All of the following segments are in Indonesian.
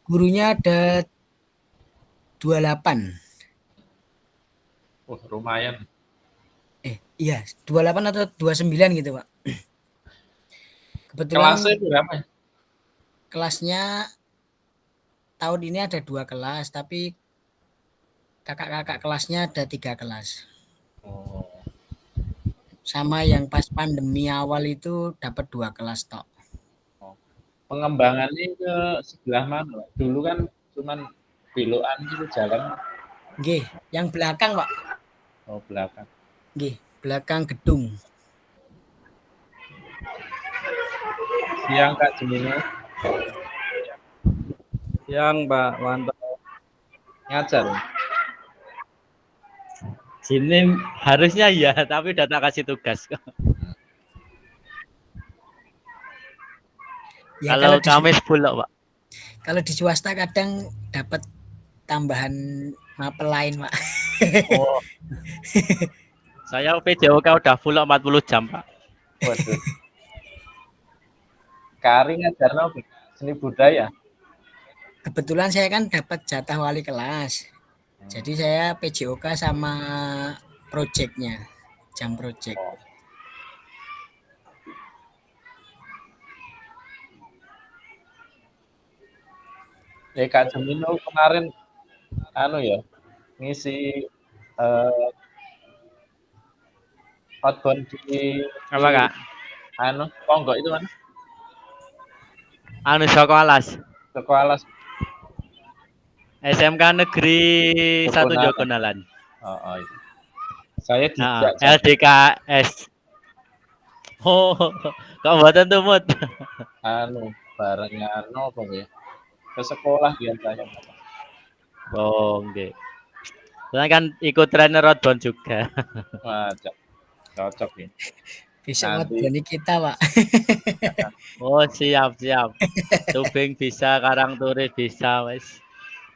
Gurunya ada 28. Oh, lumayan. Iya, 28 atau 29 gitu, Pak. Kebetulan Kelasnya berapa? kelasnya tahun ini ada 2 kelas, tapi kakak-kakak kelasnya ada 3 kelas. Oh, Sama yang pas pandemi awal itu dapat 2 kelas tok. oh. Pengembangannya ke sebelah mana, Pak? Dulu kan cuman belokan gitu jalan. Nggih, yang belakang, Pak. Oh, belakang. Nggih, belakang gedung. Siang Kak Jemino Siang, Pak Wanto. ngajar. Sini harusnya ya, tapi udah tak kasih tugas. Ya Kalau Kamis pulak, Pak. kalau di swasta kadang dapat tambahan mapel lain, Pak. Oh, saya PJOK udah full 40 jam, Pak. Waduh. Kari ngajar apa? Seni budaya. Kebetulan saya kan dapat jatah wali kelas. Jadi saya PJOK sama projectnya, jam project. Oh. Kak Jemino kemarin anu ya ngisi outbound di Apa, Kak? anu Ponggok itu mana? Anu Sokoalas. Sekolah SMK Negeri 1 Jogonalan. Jogonalan. Oh, itu. Saya Nah, tidak LDKS. Oh, kok mboten tumut. anu barengnya anu apa ya? Ke sekolah biasanya. Oh, nggih. Saya kan ikut trainer outbound juga. Wah, cocok ya. Besok Nanti modalnya kita, Pak. Oh, siap, siap. Tubing bisa, Karangturi bisa, wes.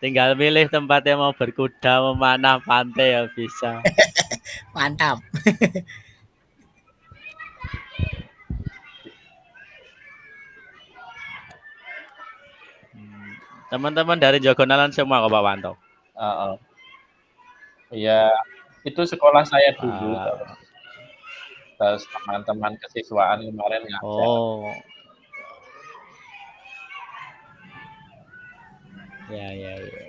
Tinggal milih tempatnya mau berkuda, memanah, pantai ya bisa. Mantap. Teman-teman dari Jogonalan semua kok Pak Wanto. ya itu sekolah saya dulu Ah, terus teman-teman kesiswaan kemarin ngajar. oh, ya, ya, ya.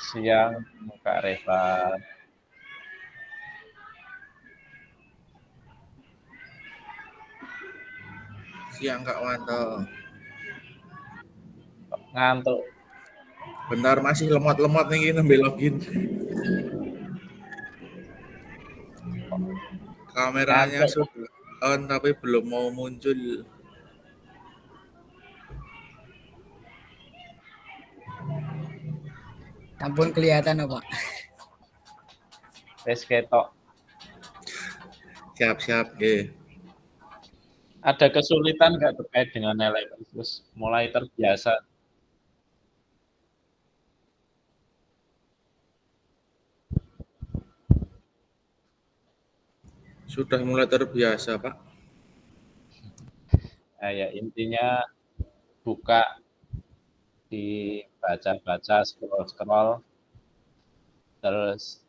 Siang Kak Reva. Siang Kak Wanto. Ngantuk. Bentar masih lemot-lemot nih nembe login. Kameranya Ngantuk. sudah on tapi belum mau muncul. Ampun kelihatan, Pak. Wes ketok. Siap-siap, nggih. Ada kesulitan nggak terkait dengan nilai terus mulai terbiasa? Sudah mulai terbiasa, Pak. Ya intinya buka dibaca-baca scroll-scroll terus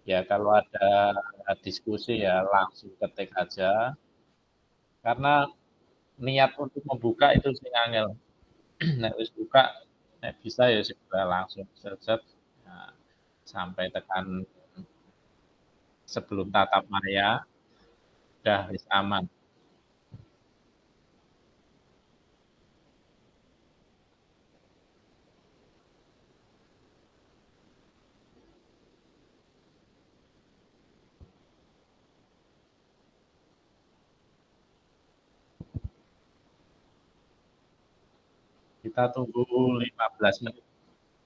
ya kalau ada diskusi ya langsung ketik aja karena niat untuk membuka itu sing angel. Nek wis buka nek bisa ya segera langsung set nah, sampai tekan sebelum tatap maya udah wis aman. Kita tunggu 15 menit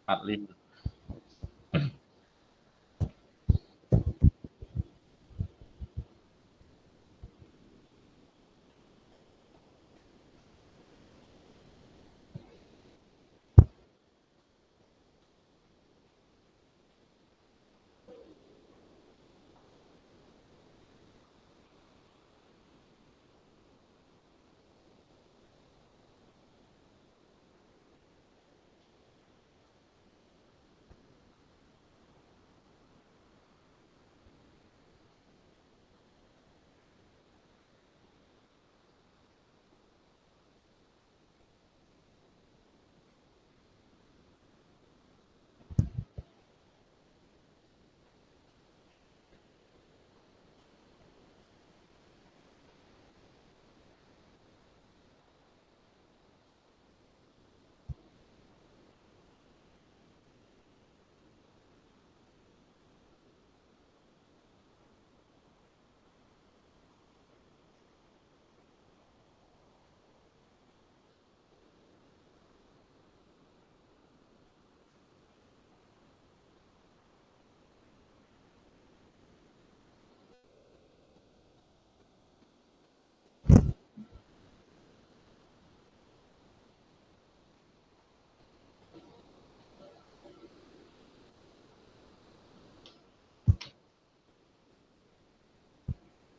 45.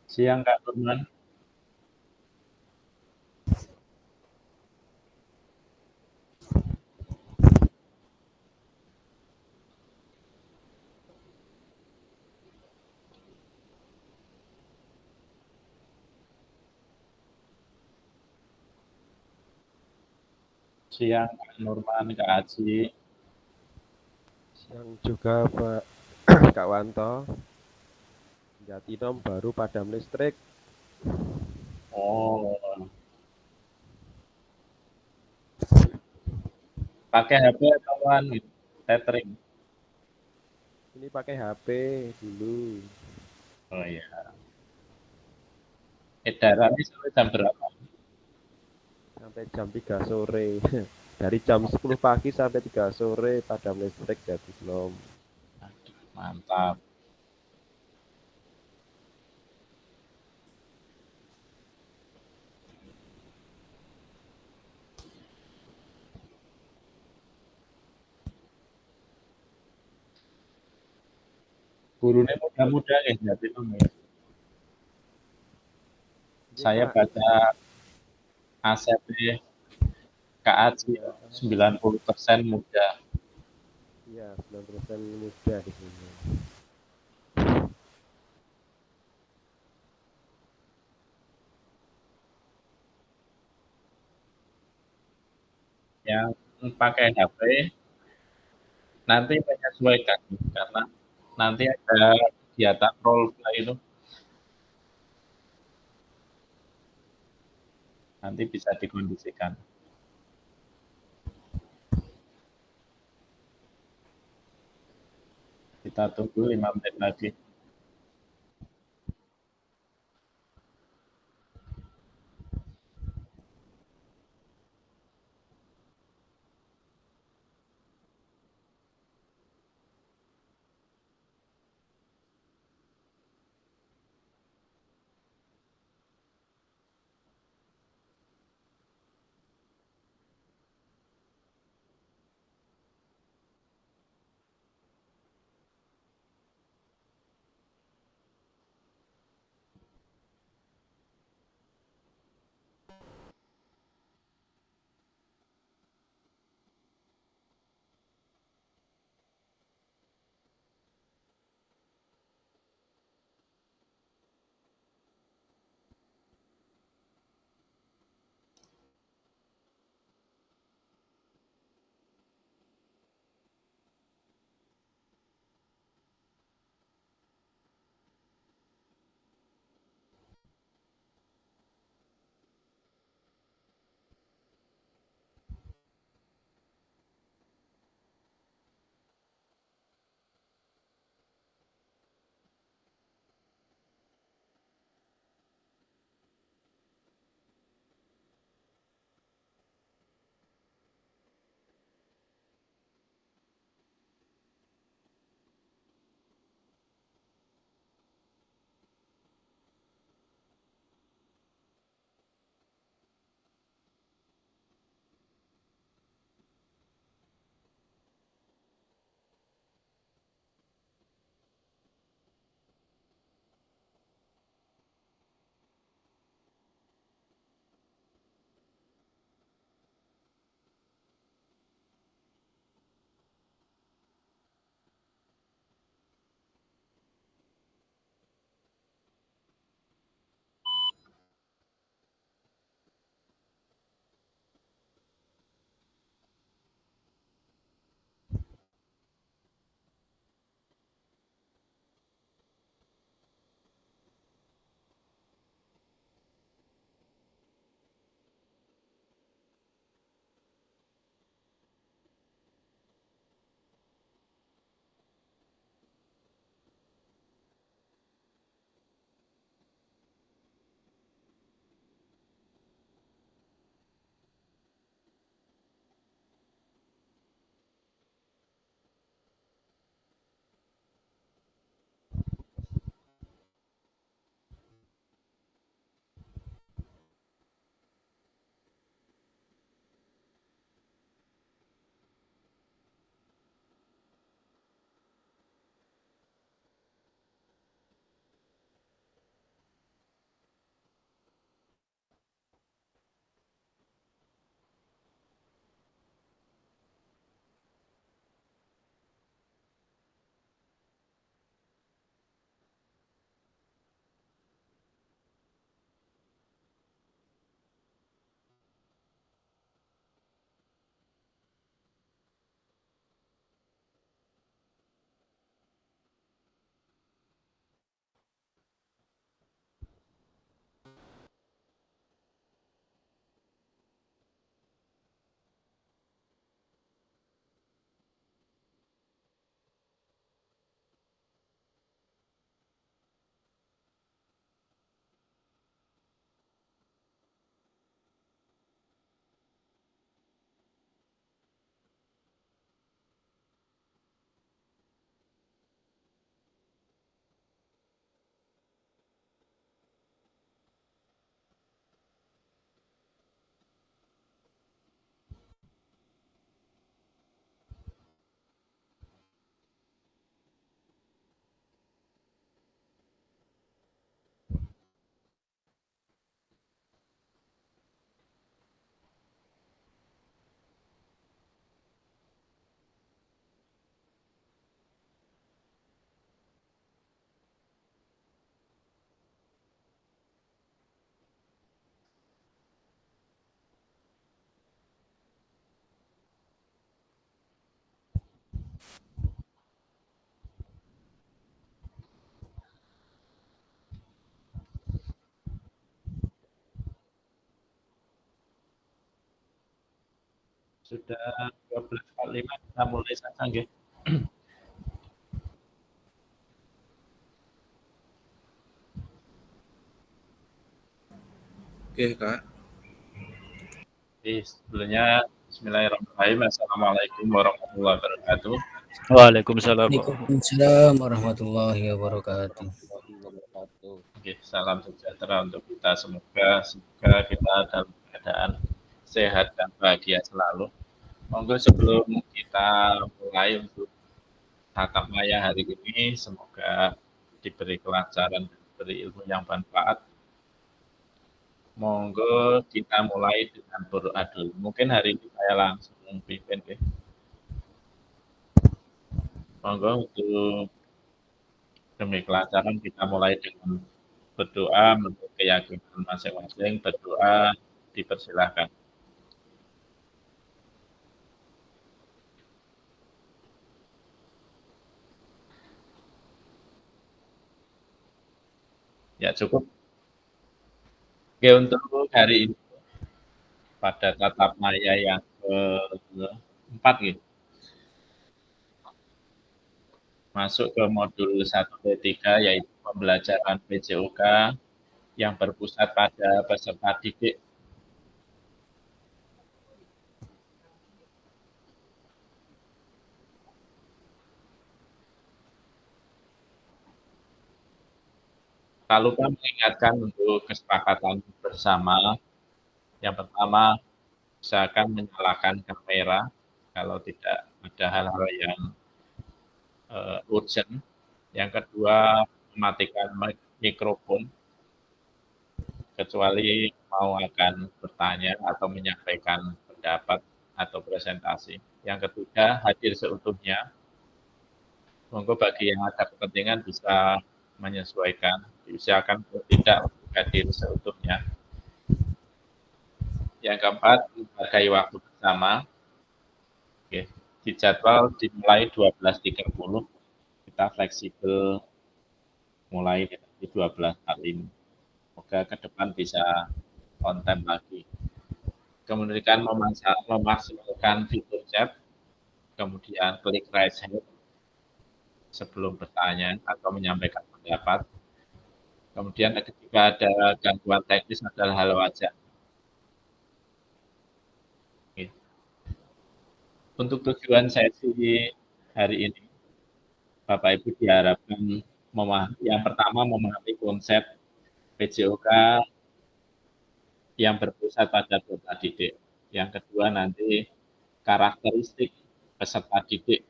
Siang Kak Nurman. Siang Kak Nurman, Kak Aji. Siang juga Pak Kak Wanto. Jatinom baru padam listrik. Oh, pakai HP atau tethering? Ini pakai HP dulu. Oh iya. Edarannya sampai jam berapa? Sampai jam 3 sore. Dari jam 10 pagi sampai 3 sore padam listrik Jatinom. Aduh, mantap. Gurunya muda-muda ya, Jatinom ya. Ini Saya Pak, baca ACP Kak Aji ya, 90% muda. iya 90% muda di sini. Yang pakai HP nanti menyesuaikan karena nanti ada kegiatan role play itu nanti bisa dikondisikan. Kita tunggu 5 menit lagi. Sudah 12.45 kita mulai saja nggih. Oke, Kak. Jadi sebelumnya bismillahirrahmanirrahim. Assalamualaikum warahmatullahi wabarakatuh. Waalaikumsalam. Waalaikumsalam warahmatullahi wabarakatuh. Oke, salam sejahtera untuk kita semoga kita dalam keadaan sehat dan bahagia selalu. Monggo sebelum kita mulai untuk tatap maya hari ini, semoga diberi kelancaran dan diberi ilmu yang bermanfaat. Monggo kita mulai dengan berdoa dulu. Mungkin hari ini saya langsung pimpin deh. Monggo untuk demi kelancaran kita mulai dengan berdoa menurut keyakinan masing-masing. Berdoa dipersilahkan. Ya cukup. Oke, untuk hari ini pada tatap maya yang keempat gitu. Masuk ke modul 1B3 yaitu pembelajaran PJOK yang berpusat pada peserta didik. Tak lupa mengingatkan untuk kesepakatan bersama. Yang pertama, usahakan menyalakan kamera kalau tidak ada hal-hal yang urgent. Yang kedua, mematikan mikrofon kecuali mau akan bertanya atau menyampaikan pendapat atau presentasi. Yang ketiga, hadir seutuhnya. Monggo bagi yang ada kepentingan bisa menyesuaikan, diusahakan tidak hadir seutuhnya. Yang keempat, menghargai waktu bersama. Oke, di jadwal dimulai 12.30, kita fleksibel mulai di 12.45. Semoga ke depan bisa on time lagi. Kemudian memaksimalkan fitur chat, kemudian klik raise hand sebelum bertanya atau menyampaikan pendapat. Kemudian ketika ada gangguan teknis adalah hal wajar. Untuk tujuan sesi hari ini, Bapak Ibu diharapkan yang pertama memahami konsep PJOK yang berpusat pada peserta didik. Yang kedua nanti karakteristik peserta didik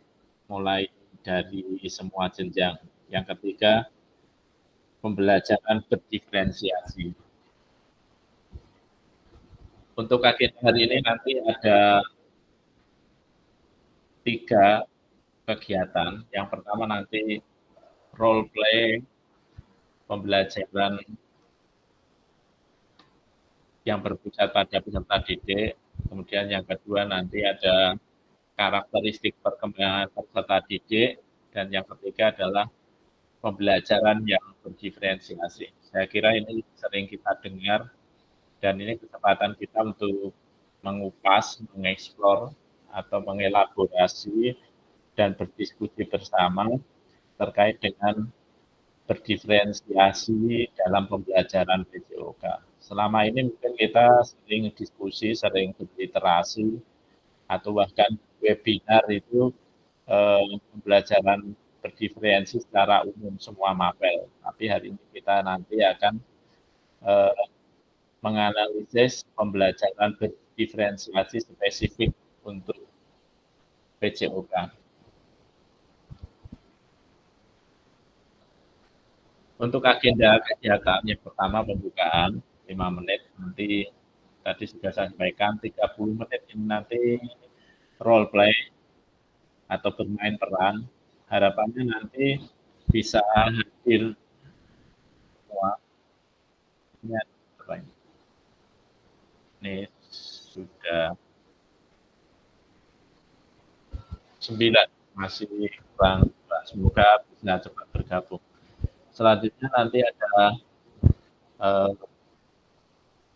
mulai dari semua jenjang. Yang ketiga, pembelajaran berdiferensiasi. Untuk agenda hari ini nanti ada 3 kegiatan. Yang pertama nanti role play, pembelajaran yang berpusat pada peserta didik. Kemudian yang kedua nanti ada karakteristik perkembangan peserta didik. Dan yang ketiga adalah pembelajaran yang berdiferensiasi. Saya kira ini sering kita dengar dan ini kesempatan kita untuk mengupas, mengeksplor atau mengelaborasi dan berdiskusi bersama terkait dengan berdiferensiasi dalam pembelajaran PJOK. Selama ini mungkin kita sering diskusi, sering berliterasi, atau bahkan webinar itu pembelajaran berdiferensi secara umum semua mapel. Tapi hari ini kita nanti akan menganalisis pembelajaran berdiferensiasi spesifik untuk PJOK. Untuk agenda kegiatan yang pertama pembukaan 5 menit, nanti tadi sudah saya sampaikan 30 menit ini nanti role play atau bermain peran. Harapannya nanti bisa hadir semua. Ini sudah 9, masih kurang. Semoga bisa cepat bergabung. Selanjutnya nanti ada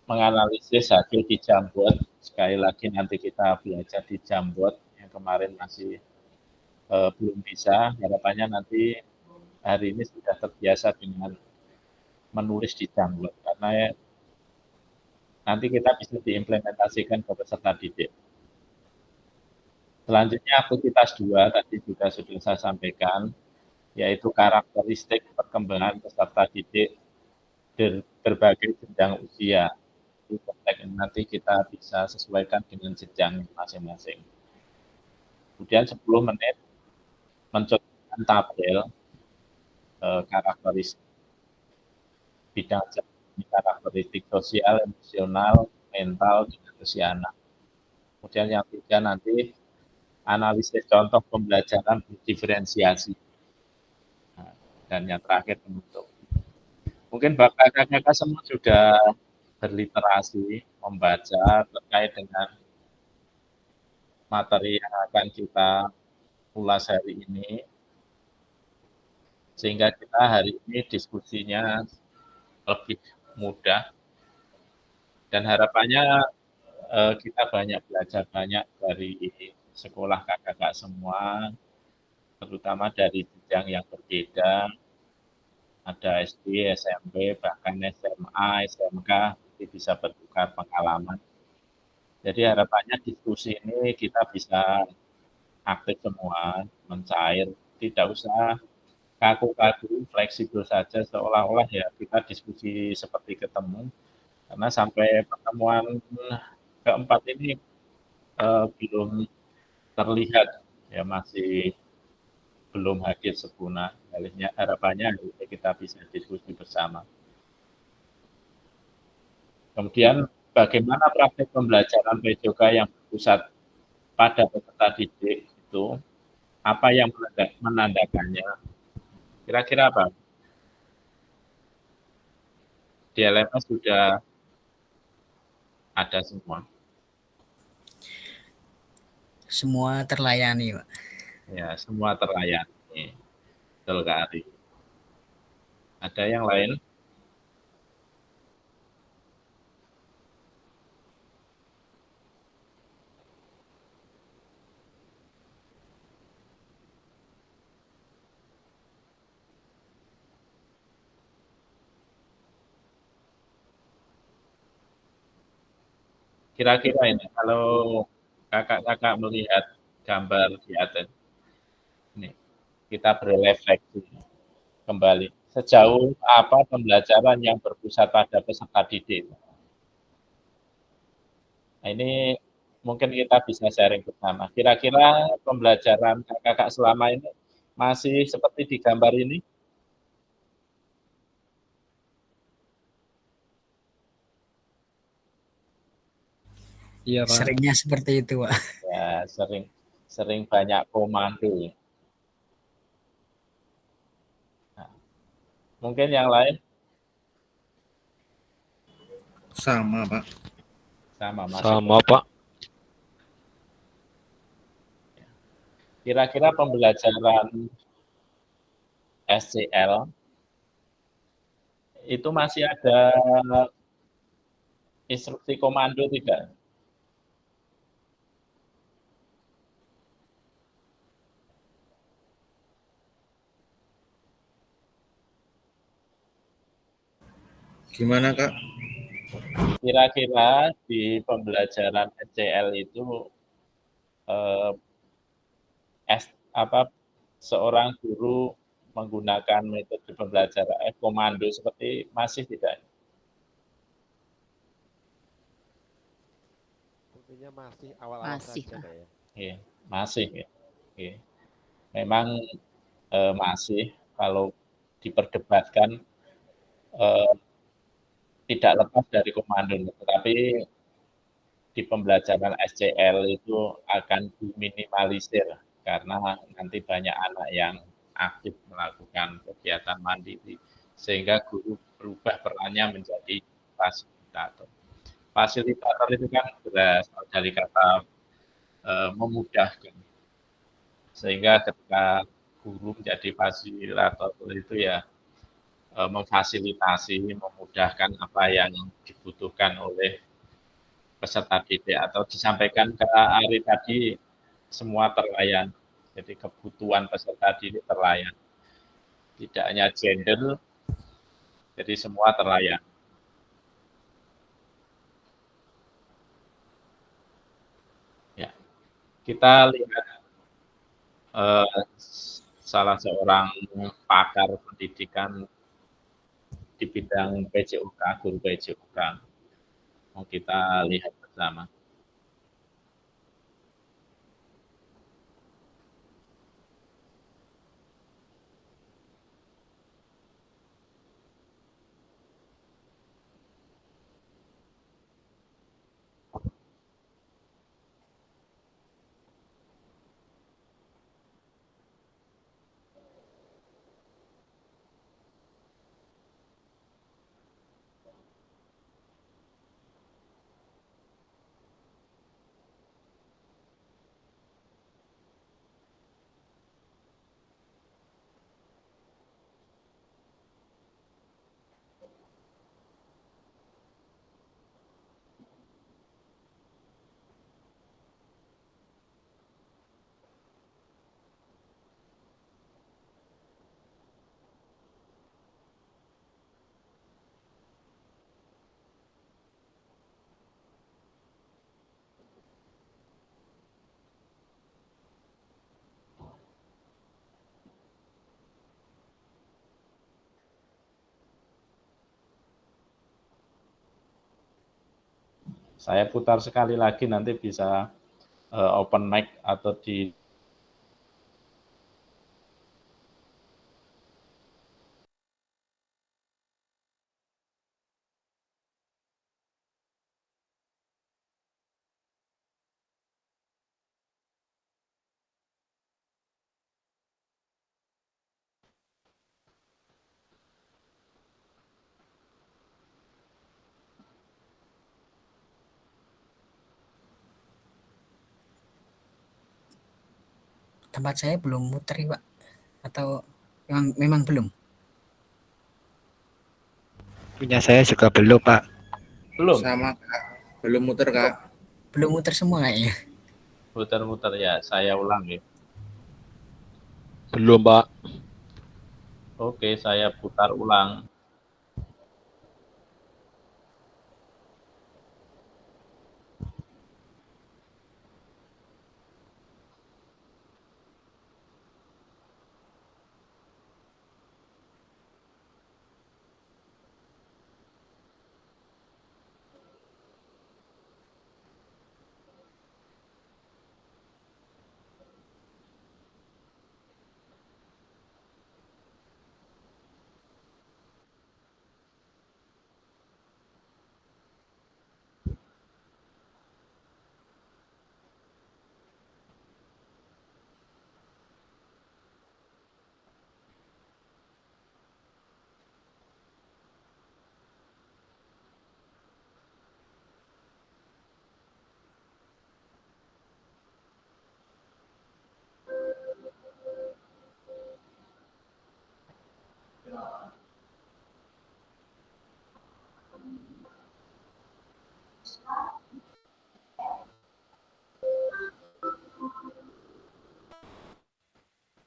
menganalisis hasil di Jambuat sekali lagi nanti kita belajar di Jamboard yang kemarin masih belum bisa. Harapannya nanti hari ini sudah terbiasa dengan menulis di Jamboard karena nanti kita bisa diimplementasikan ke peserta didik. Selanjutnya aktivitas 2 tadi juga sudah saya sampaikan, yaitu karakteristik perkembangan peserta didik berbagai jenjang usia. Nanti kita bisa sesuaikan dengan jenjang masing-masing. Kemudian 10 menit mencontohkan tabel karakteristik bidang karakteristik sosial, emosional, mental, dan usia anak. Kemudian yang 3 nanti analisis contoh pembelajaran diferensiasi. Nah, dan yang terakhir penutup. Mungkin kakak-kakak semua sudah berliterasi, membaca terkait dengan materi yang akan kita ulas hari ini. Sehingga kita hari ini diskusinya lebih mudah. Dan harapannya kita banyak belajar banyak dari sekolah kakak-kakak semua, terutama dari jenjang yang berbeda, ada SD, SMP, bahkan SMA, SMK, jadi bisa bertukar pengalaman. Jadi harapannya diskusi ini kita bisa aktif semua, mencair, tidak usah kaku-kaku, fleksibel saja, seolah-olah ya kita diskusi seperti ketemu, karena sampai pertemuan keempat ini belum terlihat ya masih belum hadir sempurna. Harapannya kita bisa diskusi bersama. Kemudian bagaimana praktik pembelajaran PJOK yang berpusat pada peserta didik itu, apa yang menandakannya? Kira-kira apa? Di LMS sudah ada semua. Semua terlayani, Pak. Ya, semua terlayani. Betul sekali. Ada yang lain? Kira-kira ini, kalau kakak-kakak melihat gambar di atas, ini kita berrefleksi kembali. Sejauh apa pembelajaran yang berpusat pada peserta didik? Nah, ini mungkin kita bisa sharing bersama. Kira-kira pembelajaran kakak-kakak selama ini masih seperti di gambar ini? Iya, Pak. Seringnya seperti itu, Pak. Ya, sering banyak komando. Nah, mungkin yang lain Sama, Pak. sama Mas. Sama, Pak. Kira-kira pembelajaran SCL itu masih ada instruksi komando tidak? Gimana, Kak? Kira-kira di pembelajaran SCL itu seorang guru menggunakan metode pembelajaran komando seperti masih tidak? Tentunya masih awal-awal Masih, saja, Pak. Pak ya. Ya, masih ya. Ya. Memang masih kalau diperdebatkan tidak lepas dari komando, tetapi di pembelajaran SCL itu akan diminimalisir karena nanti banyak anak yang aktif melakukan kegiatan mandiri sehingga guru berubah perannya menjadi fasilitator. Fasilitator itu kan berasal dari kata memudahkan, sehingga ketika guru menjadi fasilitator itu ya memfasilitasi, memudahkan apa yang dibutuhkan oleh peserta didik atau disampaikan ke Ari tadi semua terlayan. Jadi kebutuhan peserta didik terlayan. Tidak hanya gender, jadi semua terlayan. Ya, kita lihat salah seorang pakar pendidikan di bidang PJOK, guru PJOK. Mau kita lihat bersama. Saya putar sekali lagi, nanti bisa open mic atau di Tempat saya belum muter, Pak. Atau memang belum? Punya saya juga belum, Pak. belum Sama Kak. Belum muter Kak. Belum muter semua kayaknya. muter-muter ya, saya ulang ya. Belum, Pak. Oke, saya putar ulang.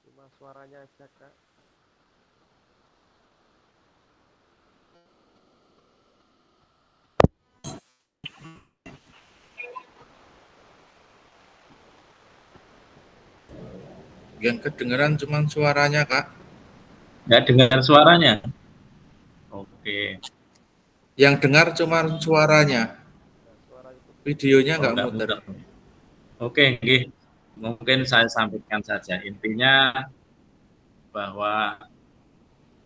Cuma suaranya aja, Kak. Yang kedengeran cuma suaranya Kak. Nggak dengar suaranya? Oke. Yang dengar cuma suaranya. Suara itu Videonya Oh, nggak nggak muter. muter. Oke, nggih. Mungkin saya sampaikan saja. Intinya bahwa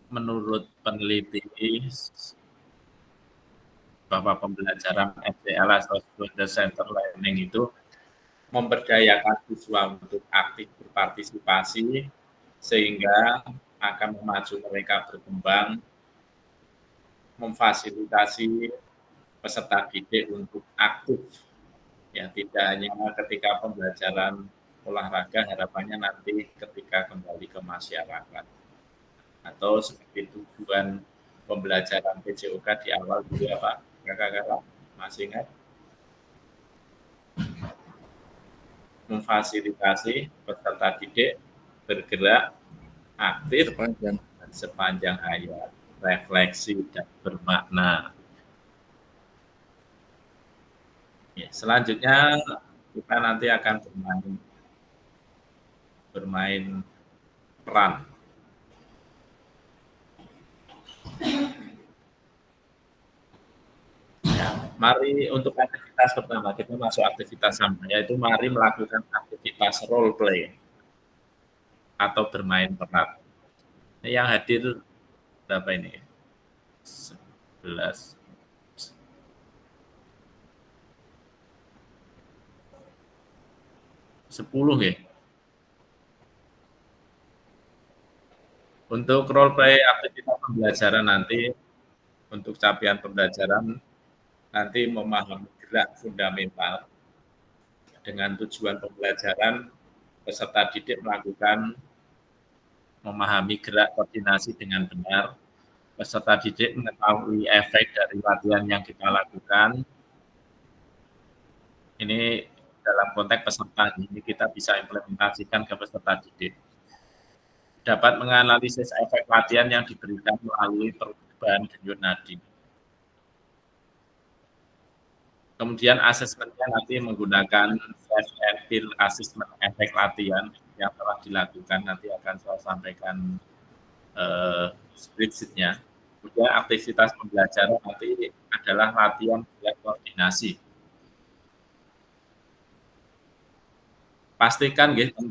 menurut peneliti bahwa pembelajaran SDL atau Student Center Learning itu memberdayakan siswa untuk aktif berpartisipasi sehingga akan memacu mereka berkembang, memfasilitasi peserta didik untuk aktif, ya tidak hanya ketika pembelajaran olahraga, harapannya nanti ketika kembali ke masyarakat atau seperti tujuan pembelajaran PJOK di awal dulu ya Pak, kakak-kakak masih ingat? memfasilitasi peserta didik bergerak aktif sepanjang hayat, refleksi dan bermakna. Ya, selanjutnya kita nanti akan bermain peran. Ya, mari untuk aktivitas pertama, kita masuk aktivitas sama, yaitu mari melakukan aktivitas role play atau bermain peran. Yang hadir berapa ini? 11. 10 ya. Untuk role play aktivitas pembelajaran nanti, untuk capaian pembelajaran nanti memahami gerak fundamental dengan tujuan pembelajaran peserta didik melakukan memahami gerak koordinasi dengan benar, peserta didik mengetahui efek dari latihan yang kita lakukan. Ini dalam konteks peserta, ini kita bisa implementasikan ke peserta didik. Dapat menganalisis efek latihan yang diberikan melalui perubahan denyut nadi. Kemudian asesmennya nanti menggunakan flash and field assessment efek latihan yang telah dilakukan, nanti akan saya sampaikan spreadsheet-nya. Kemudian aktivitas pembelajaran nanti adalah latihan koordinasi. Pastikan gitu,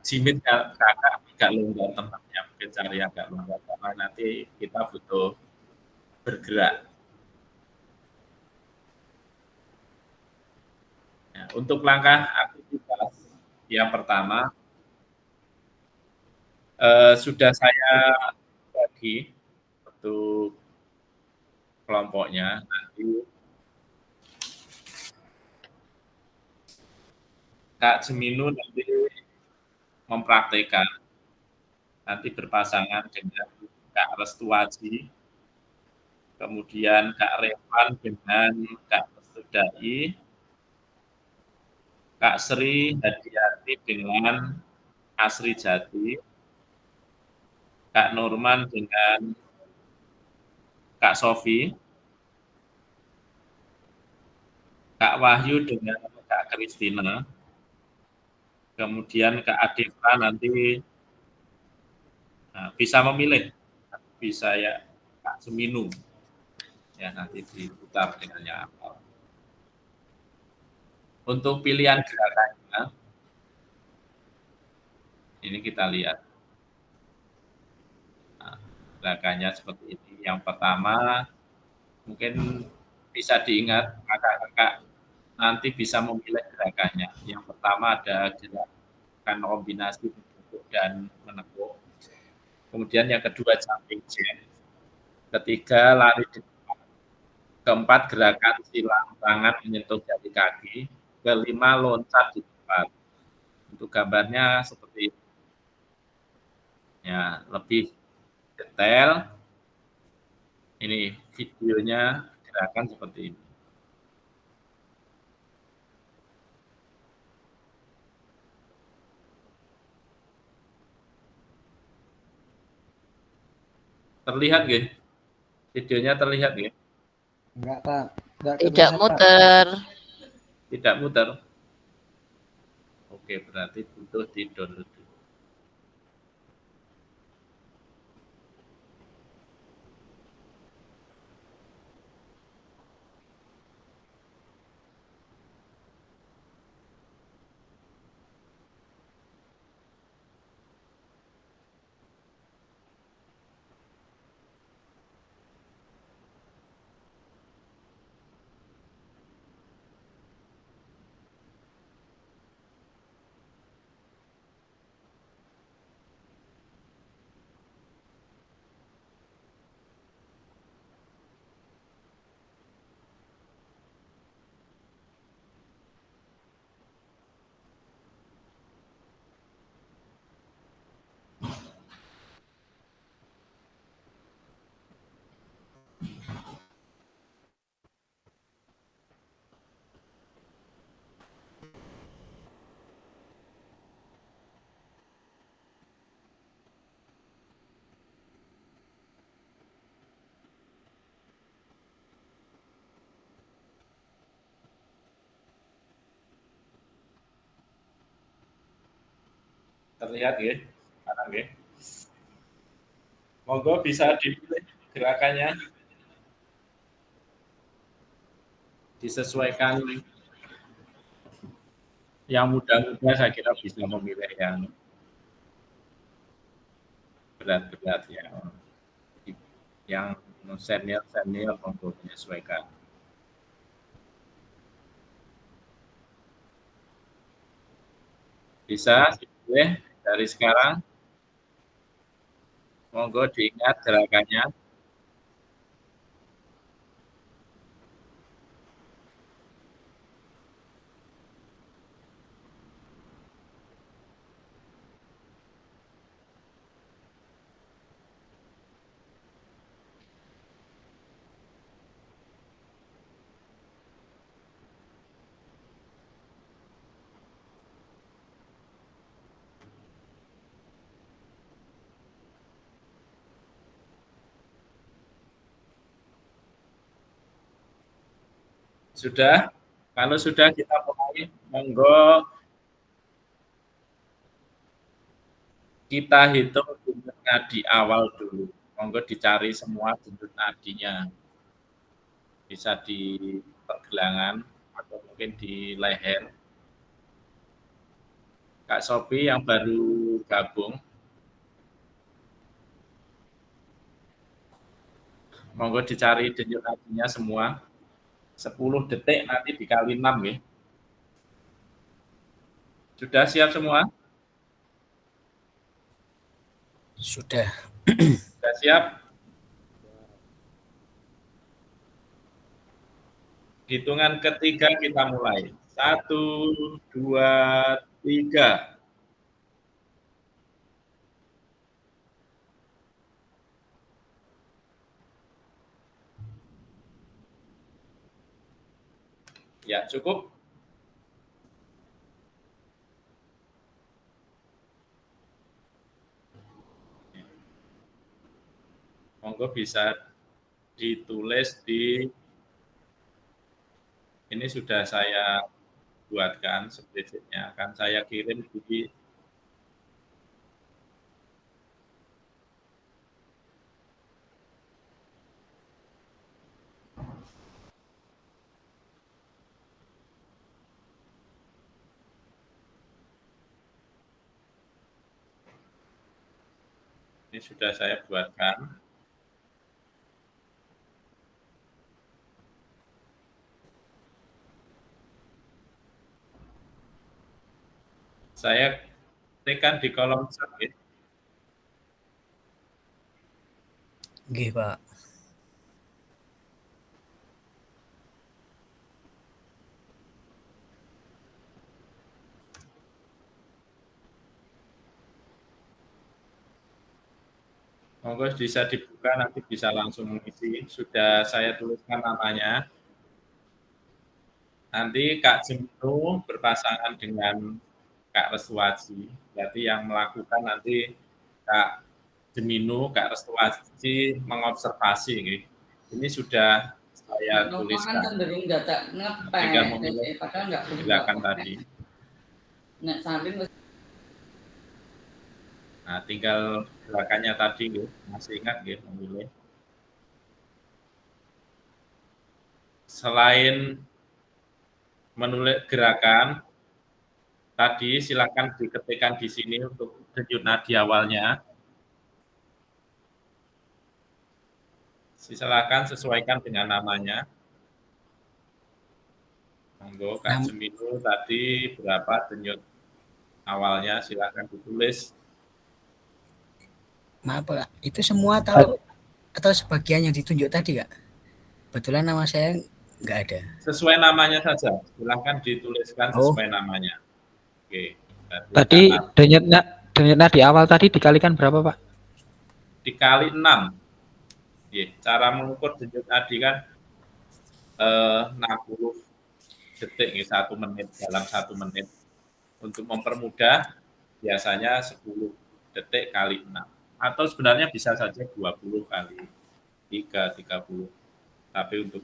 Jimin kakak agak longgar tempatnya, mungkin cari agak longgar karena nanti kita butuh bergerak. Ya, untuk langkah aktivitas yang pertama sudah saya bagi untuk kelompoknya. Nanti Kak Jeminu nanti mempraktekkan, nanti berpasangan dengan Kak Restuaji, kemudian Kak Revan dengan Kak Restudai, Kak Sri Hadiati dengan Asri Jati, Kak Nurman dengan Kak Sofi, Kak Wahyu dengan Kak Kristina, kemudian Kak Adeva nanti bisa memilih, bisa ya Kak Seminu, ya nanti diputar dengannya apa. Untuk pilihan gerakannya, ini kita lihat. Nah, gerakannya seperti ini. Yang pertama, mungkin bisa diingat, kakak-kakak nanti bisa memilih gerakannya. Yang pertama ada gerakan kombinasi menekuk dan menekuk. Kemudian yang kedua jumping jack. Ketiga lari di depan. Keempat gerakan silang tangan menyentuh jari kaki. Kelima loncat di depan. Untuk gambarnya seperti ini. Ya, lebih detail. Ini videonya gerakan seperti ini. Terlihat nggih? Videonya terlihat nggih? Enggak, Pak. Enggak Tidak terlihat, Pak. muter. Tidak muter. Oke, berarti butuh di-download. terlihat ya sekarang ya. Monggo bisa dipilih gerakannya, disesuaikan. Yang muda-muda saya kira bisa memilih yang berat-berat ya. Yang senior monggo menyesuaikan. Bisa dipilih dari sekarang. Monggo diingat gerakannya. Sudah? Kalau sudah kita mulai, monggo kita hitung denyut nadi awal dulu. Monggo dicari semua denyut nadinya. Bisa di pergelangan atau mungkin di leher. Kak Sophie yang baru gabung, monggo dicari denyut nadinya semua. 10 detik nanti dikali 6 ya. Sudah siap semua? Sudah. Sudah siap? Hitungan ketiga kita mulai. 1, 2, 3. Ya, cukup. Monggo bisa ditulis di ini sudah saya buatkan spreadsheet-nya, akan saya kirim di ini sudah saya buatkan. Saya tekan di kolom chat ya. Nggih, Pak. Monggo bisa dibuka, nanti bisa langsung mengisi. Sudah saya tuliskan namanya. Nanti Kak Jeminu berpasangan dengan Kak Restuaji. Berarti yang melakukan nanti Kak Jeminu, Kak Restuaji mengobservasi. Ini sudah saya tuliskan. Tinggal memilih gerakan tadi. Nah, tinggal gerakannya tadi, masih ingat memilih. Selain menulis gerakan, tadi silakan diketikkan di sini untuk denyut nadi awalnya. Silakan sesuaikan dengan namanya. Monggo Kak Jeminu tadi berapa denyut awalnya, silakan ditulis. Maaf Pak, itu semua atau sebagian yang ditunjuk tadi Kak? Kebetulan nama saya nggak ada. Sesuai namanya saja, silahkan dituliskan sesuai namanya. Oke. Tadi denyut nadi awal tadi dikalikan berapa Pak? Dikali 6. Cara mengukur denyut nadi kan 60 detik, 1 menit, dalam 1 menit. Untuk mempermudah, biasanya 10 detik kali 6. Atau sebenarnya bisa saja 20 kali 3, 30. Tapi untuk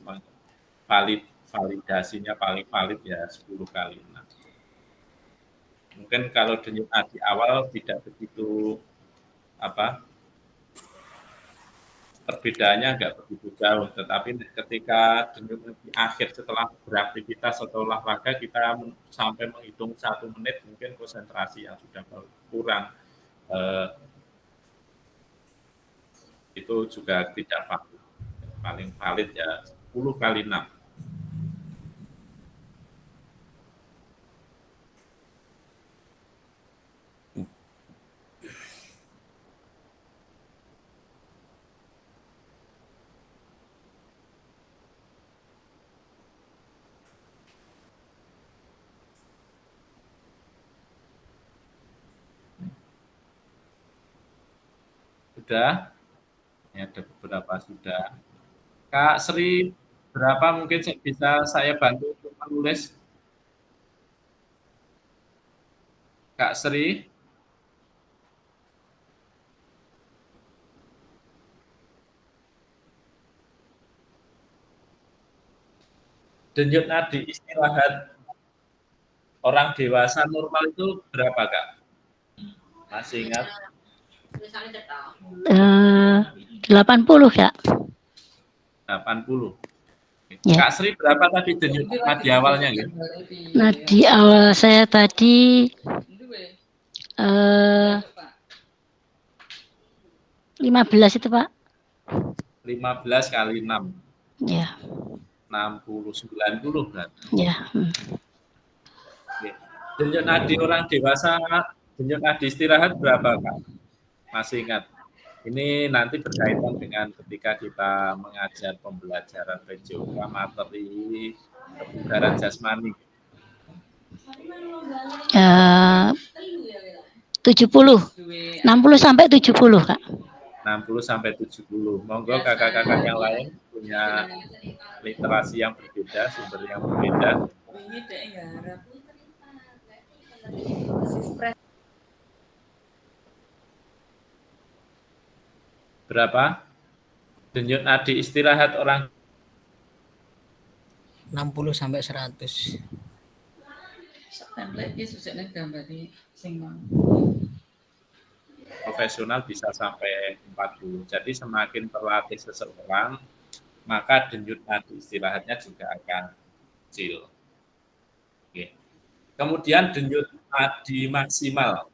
validasinya paling valid ya 10 kali 6. Mungkin kalau denyut nadi awal tidak begitu apa perbedaannya nggak begitu jauh, tetapi ketika denyut nadi akhir setelah beraktivitas atau olahraga kita sampai menghitung 1 menit mungkin konsentrasi yang sudah kurang, itu juga tidak valid. Paling valid ya 10 kali 6. Sudah? Ya, ada beberapa sudah. Kak Sri, berapa mungkin bisa saya bantu untuk menulis? Kak Sri? Denyut nadi istirahat orang dewasa normal itu berapa, Kak? Masih ingat? 80 ya. 80. Ya. Kak Sri berapa tadi denyut nadi awalnya ya? Nadi awal saya tadi 15 itu, Pak. 15 kali 6. Ya. 60, 90 berarti. Ya. Oke. Denyut nadi orang dewasa, denyut nadi istirahat berapa, Kak? Masih ingat? Ini nanti berkaitan dengan ketika kita mengajar pembelajaran PJOK materi kebugaran jasmani. 70. 60 sampai 70, Kak. 60 sampai 70. Monggo kakak-kakak yang lain punya literasi yang berbeda, sumber yang berbeda. Berapa? Denyut nadi istirahat orang 60 sampai 100. profesional bisa sampai 40. Jadi semakin terlatih seseorang, maka denyut nadi istirahatnya juga akan kecil. Oke. Kemudian denyut nadi maksimal.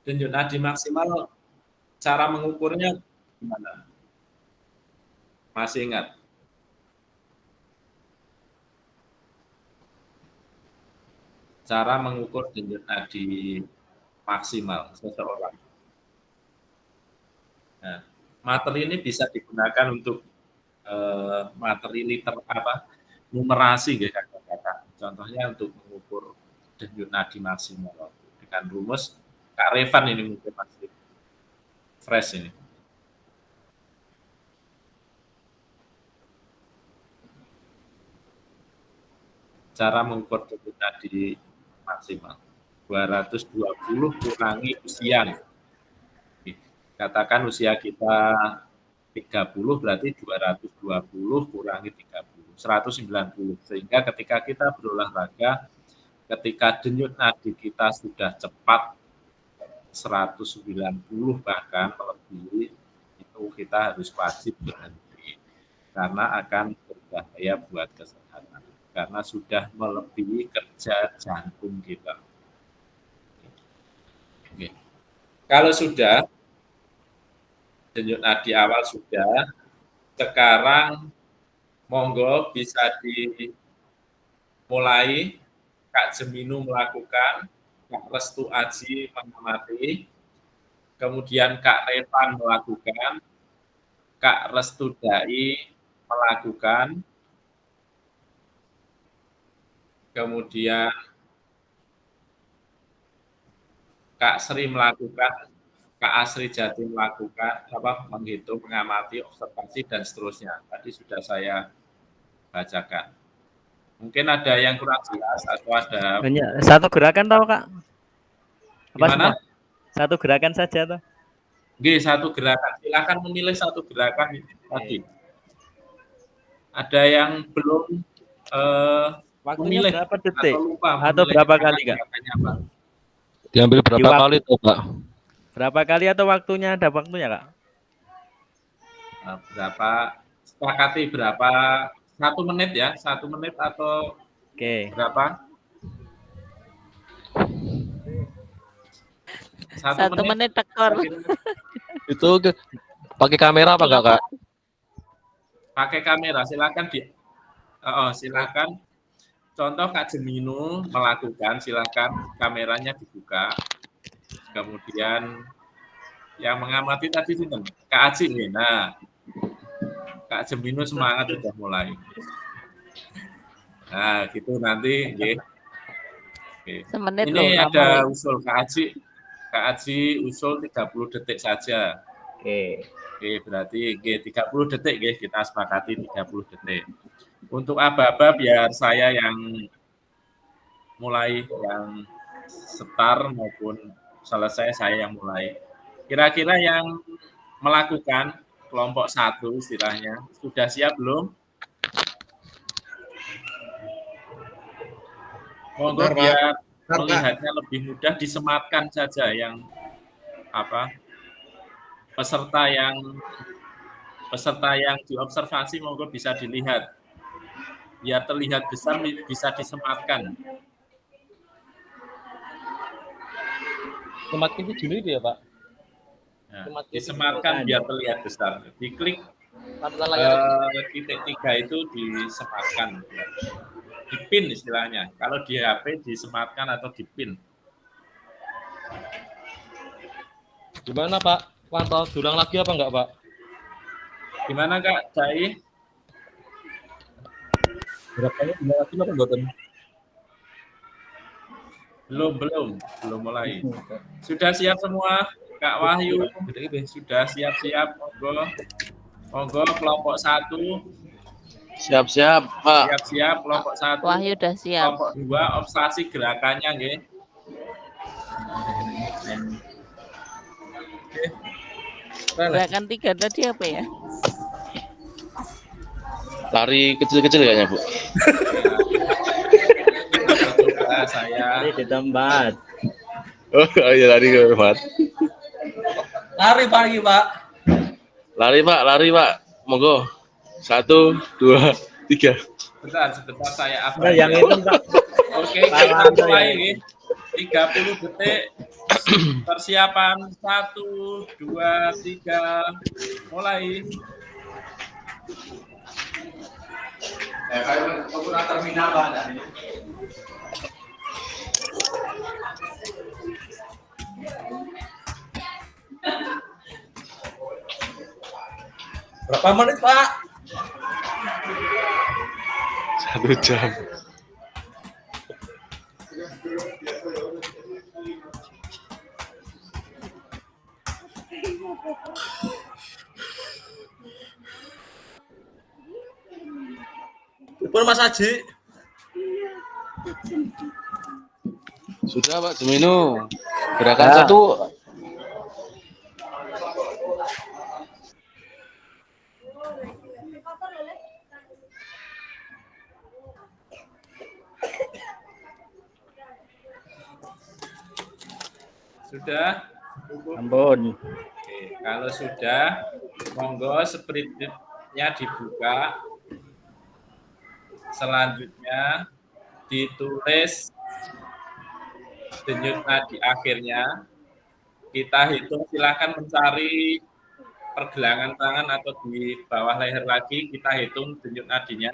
Denyut nadi maksimal, cara mengukurnya gimana? Masih ingat? Cara mengukur denyut nadi maksimal seseorang. Nah, materi ini bisa digunakan untuk materi numerasi ya kakak-kakak. Contohnya untuk mengukur denyut nadi maksimal dengan rumus Kak Revan ini mungkin masih fresh ini. Cara mengukur denyut nadi maksimal 220 kurangi usia. Katakan usia kita 30 berarti 220 kurangi 30, 190. Sehingga ketika kita berolahraga, ketika denyut nadi kita sudah cepat 190 bahkan melebihi, itu kita harus wajib berhenti karena akan berbahaya buat kesehatan karena sudah melebihi kerja jantung kita. Oke. Kalau sudah denyut nadi awal sudah, sekarang monggo bisa dimulai Kak Jeminu melakukan, Kak Restu Aji mengamati, kemudian Kak Revan melakukan, Kak Restu Dai melakukan, kemudian Kak Sri melakukan, Kak Asri Jati melakukan, menghitung, mengamati, observasi, dan seterusnya. Tadi sudah saya bacakan. Mungkin ada yang kurang jelas atau ada satu gerakan tahu Kak? Apa gimana? semua? Satu gerakan saja toh? Oke, satu gerakan. Silakan memilih satu gerakan tadi. Ada yang belum Waktunya memilih berapa detik? atau lupa Atau memilih berapa angka kali, Kak? gerakannya apa? Diambil berapa Di waktu- kali tuh, Pak? Berapa kali atau waktunya? Ada waktunya, Kak? Berapa? Sepakati berapa? 1 menit ya? 1 menit atau Oke. berapa? 1 menit tekor. Itu pakai kamera apa enggak, Kak? Pakai kamera, silakan silakan. Contoh Kak Jeminu melakukan, silakan kameranya dibuka. Kemudian yang mengamati tadi sinten? Kak Aji nih. Nah, Kak Jeminu semangat sudah mulai. Nah, gitu nanti nggih. Oke. Semenit Ini loh, ada lama. usul Kak Aji usul 30 detik saja. Oke. Oke, berarti 30 detik kita sepakati 30 detik. Untuk aba-aba biar saya yang mulai, yang start maupun selesai saya yang mulai. Kira-kira yang melakukan kelompok 1 istilahnya, sudah siap belum? Monggo biar melihatnya lebih mudah, disematkan saja yang peserta yang diobservasi monggo bisa dilihat. Biar terlihat besar bisa disematkan. Sematkan di Juni itu ya, Pak? Nah, disematkan biar terlihat besar. Diklik titik 3 itu disematkan. Dipin istilahnya. Kalau di HP disematkan atau dipin. Gimana, Pak? Pantau diulang lagi apa enggak, Pak? Gimana Kak Cai? Gerakannya diulang lagi apa enggak? Belum mulai. Sudah siap semua? Kak Wahyu sudah siap-siap? Monggo kelompok 1. Siap-siap, Pak. Siap-siap kelompok 1. Wahyu udah siap. Kelompok 2 observasi gerakannya nggih. Gerakan 3 tadi apa ya? Lari kecil-kecil kayaknya, Bu. Coba saya Di tempat. Oh iya, lari ke tempat. Lari pagi, Pak. Lari, Pak. Monggo. 1, 2, 3. sebentar saya Nah, yang itu, Pak. Oke, kita mulai nih. 30 detik. Persiapan 1, 2, 3. Mulai. Berapa menit, Pak? 1 jam. Pun Mas Haji. Sudah, Pak Jeminu. Gerakan 1. Sudah? Ampun. Oke, kalau sudah, monggo spreadsheet-nya dibuka. Selanjutnya ditulis denyut nadi akhirnya. Kita hitung, silakan mencari pergelangan tangan atau di bawah leher lagi, kita hitung denyut nadinya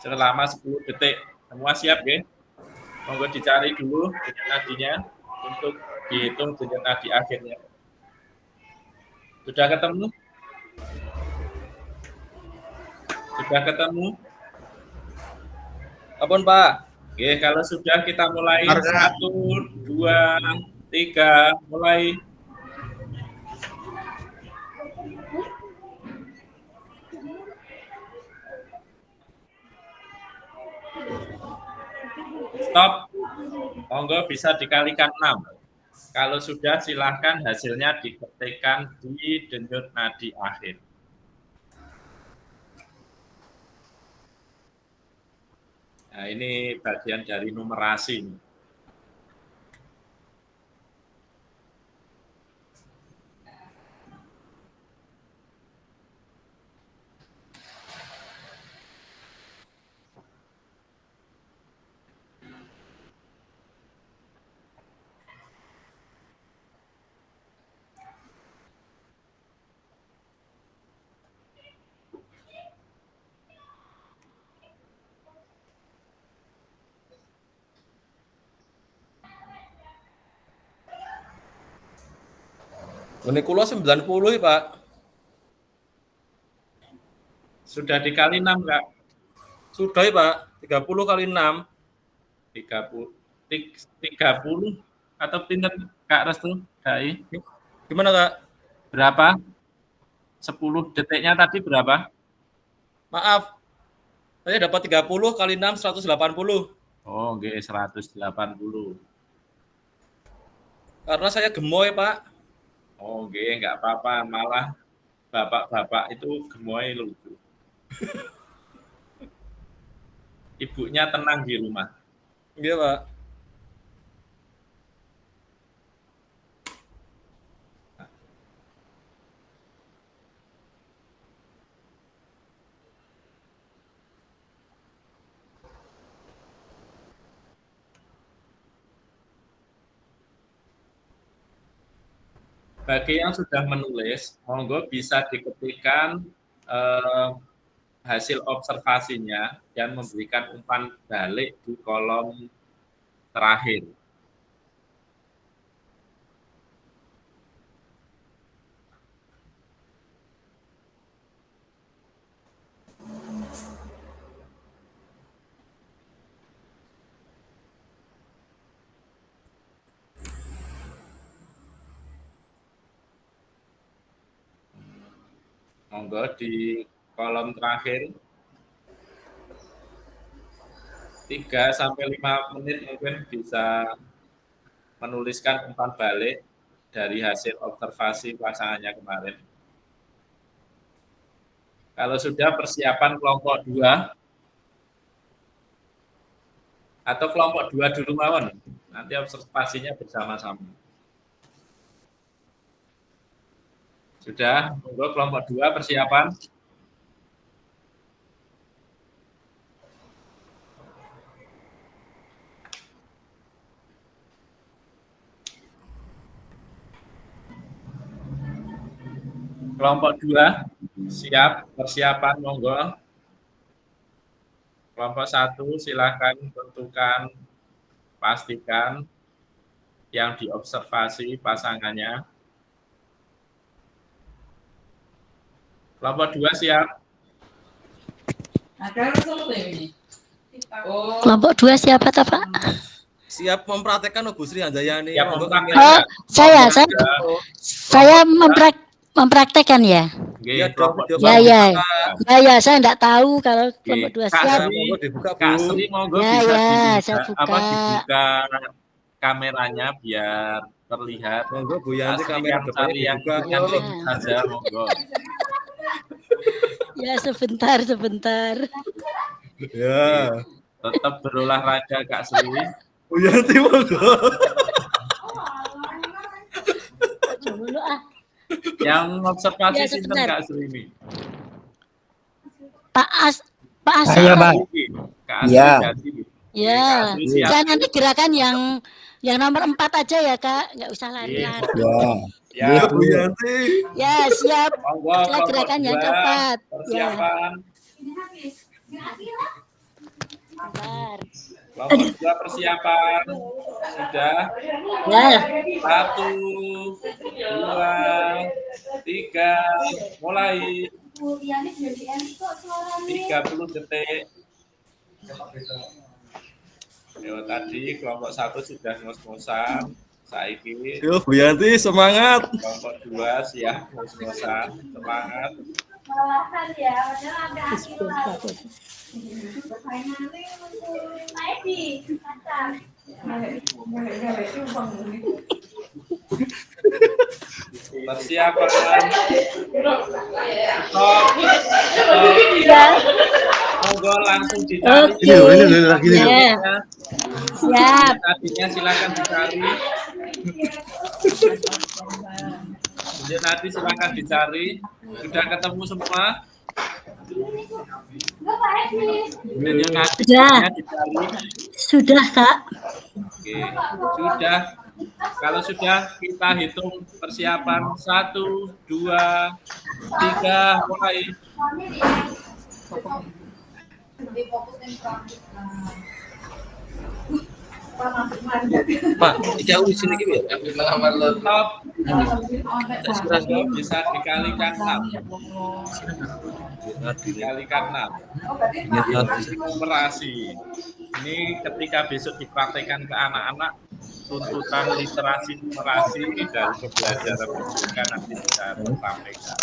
selama 10 detik. Semua siap, ya? Monggo dicari dulu denyut nadinya untuk dihitung denyut nadi akhirnya. Sudah ketemu? Sudah ketemu? Apun, Pak? Oke, kalau sudah kita mulai. 1, 2, 3, mulai. Stop. Monggo bisa dikalikan 6. Kalau sudah silahkan hasilnya diketikkan di denyut nadi akhir. Nah, ini bagian dari numerasi. Ini kulo 90 ya, Pak. Sudah dikali 6, Kak. Sudah ya, Pak. 30 kali 6. 30 atau pinter Kak Restu? Dai. Gimana, Kak? Berapa? 10 detiknya tadi berapa? Maaf. Saya dapat 30 kali 6 180. Oh, nggih 180. Karena saya gemoy, Pak. Oh, nggih, nggak apa-apa. Malah bapak-bapak itu gemoy lucu. Ibunya tenang di rumah. Iya, Pak. Bagi yang sudah menulis, monggo bisa diketikkan hasil observasinya dan memberikan umpan balik di kolom terakhir. Monggo di kolom terakhir 3-5 menit mungkin bisa menuliskan umpan balik dari hasil observasi pasangannya kemarin. Kalau sudah, persiapan kelompok 2 atau kelompok 2 dulu mawon, nanti observasinya bersama-sama. Sudah, monggo kelompok 2 persiapan. Kelompok 2 siap, persiapan monggo. Kelompok 1 silakan tentukan, pastikan yang diobservasi pasangannya. Kelompok 2 siap. Kelompok 2 siapa toh, Pak? Siap mempraktekkan Bu Sri Handayani. Siap Monggo mempraktekkan. kami- Saya mempraktekkan ya. Oke, Iya, kelompok dong, 2. Ya, saya enggak tahu kalau kelompok 2 Kak siap. Sri, Monggo dibuka, Bu. Kak Sri monggo Ya, bisa ya, dibuka, saya buka. dibuka kameranya biar terlihat. Monggo Bu Kak Yanti Sri kamera yang depannya cari yang dibuka. cantik saja monggo. Ya, sebentar. Ya. Tetap berolahraga Kak Sri. Bu Yanti monggo. Dulu ah. Yang observasi Ya, sinten sebentar. Kak Sri ini? Pak Asa. Saya, Pak. Kak Asri Iya. jadi. Ya. Kak Asri siap. Saya nanti gerakan yang nomor 4 aja ya, Kak. Enggak usah lari-lari. Ya. Ya, Siap. Bu Yanti. Ya, siap. Monggo Setelah kelompok gerakan yang 2, cepat. persiapan. Bentar. Kelompok 2 persiapan. Sudah. Ya. 1, 2, 3, mulai. 30 detik. Yo, tadi kelompok 1 sudah ngos-ngosan. Saiki Yo, Bu Yanti semangat. kelompok 2 siap ngos-ngosan. Semangat. Persiapan. Stop. Ya. monggo langsung dicari. Oke. Ya. Siap. Tadinya silakan dicari. Nanti silakan dicari. Sudah ketemu semua? Sudah. Sudah, Kak. Oke, sudah. Kalau sudah, kita hitung persiapan 1, 2, 3, mulai. Pak, jauh di sini gitu ya. Top. Bisa dikalikan 6. Dikalikan 6. Operasi. Ini ketika besok dipraktekkan ke anak-anak, tuntutan literasi numerasi dan pembelajaran pendidikan nanti bisa disampaikan.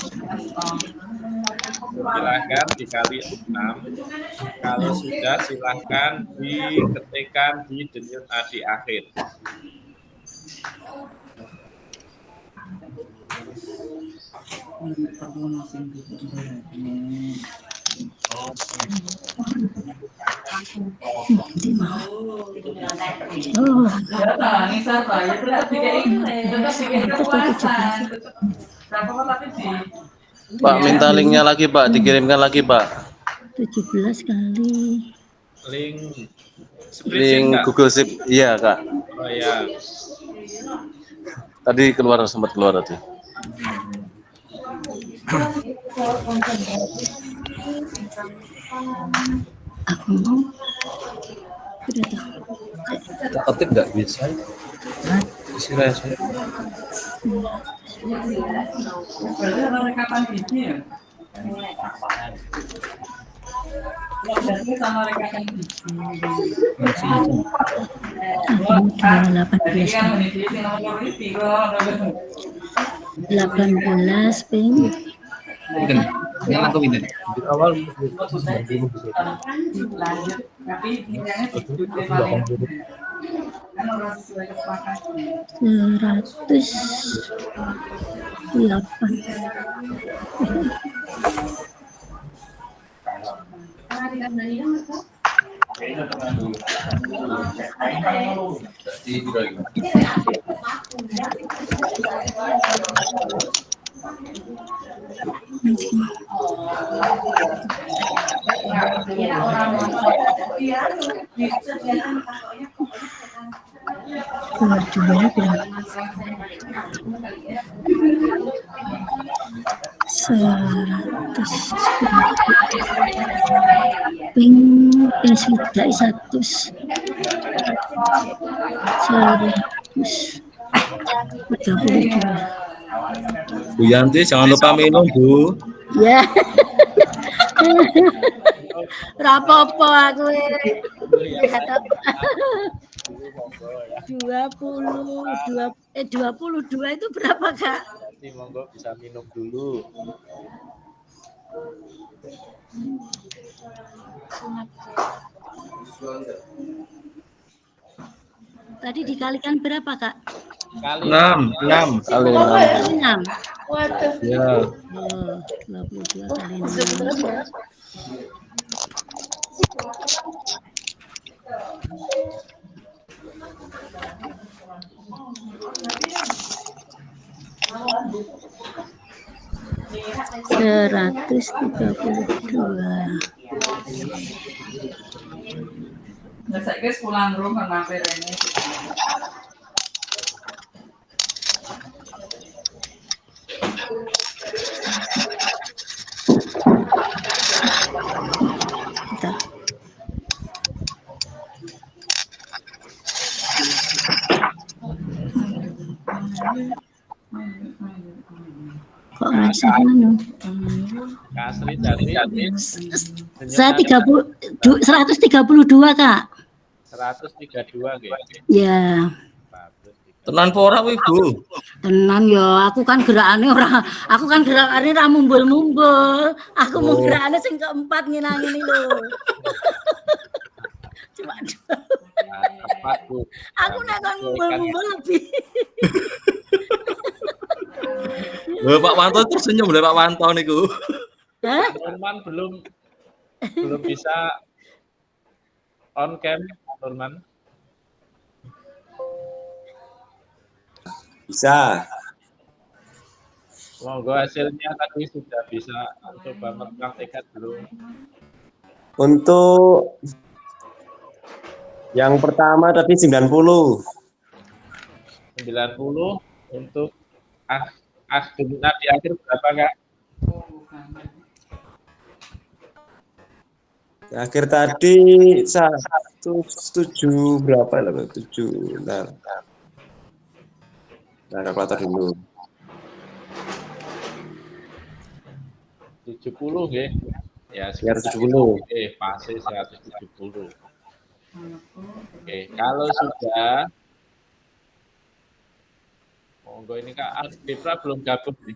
Silahkan dikali 6. Kalau sudah silahkan diketikkan di denyut nadi akhir. Pak, minta linknya lagi Pak, dikirimkan lagi Pak. 17 kali. Link Link Google Sheet, iya Kak. Oh ya. Tadi sempat keluar tadi. Aku mau. Udah tahu. Ketik nggak bisa. Istilah saya. Ping. Yang aku minta. Di awal Keluar jumlahnya berapa? 100 ping sudah 100 132. Bu Yanti jangan lupa minum Bu. Ya. Rapopo aku. 22 itu berapa, Kak? Nanti monggo bisa minum dulu. Tadi dikalikan berapa, Kak? Kali 6 Kali 6. ya. Oh, 22 kali 6. Seratus 32. Saya pulang rumah mampir ini. Kok rasa anu? Kasri dari Saya 132, Kak. 132 nggih. Ya. Tenan po ora kuwi Bu. Tenan ya, aku kan gerakane ra mumbul-mumbul. Aku mau gerakane sing keempat nginang ini lho. Cuma Tepat Bu. aku nek kon mumbul-mumbul lebih. Pak Wanto tersenyum lho Pak Wanto niku. Hah? Norman belum Belum bisa on cam, Nurman. Bisa. Monggo hasilnya tadi sudah bisa coba mempraktekkan dulu. Untuk yang pertama tadi 90. 90 untuk denyut di akhir berapa Kak? Di akhir tadi 107 berapa lah? 7. Bentar. Nah, kalkulator dulu. 70 nggih. Ya, Sekitar sekitar 70. pasti 170. Oke, kalau sudah monggo ini Kak Depra belum gabung nih.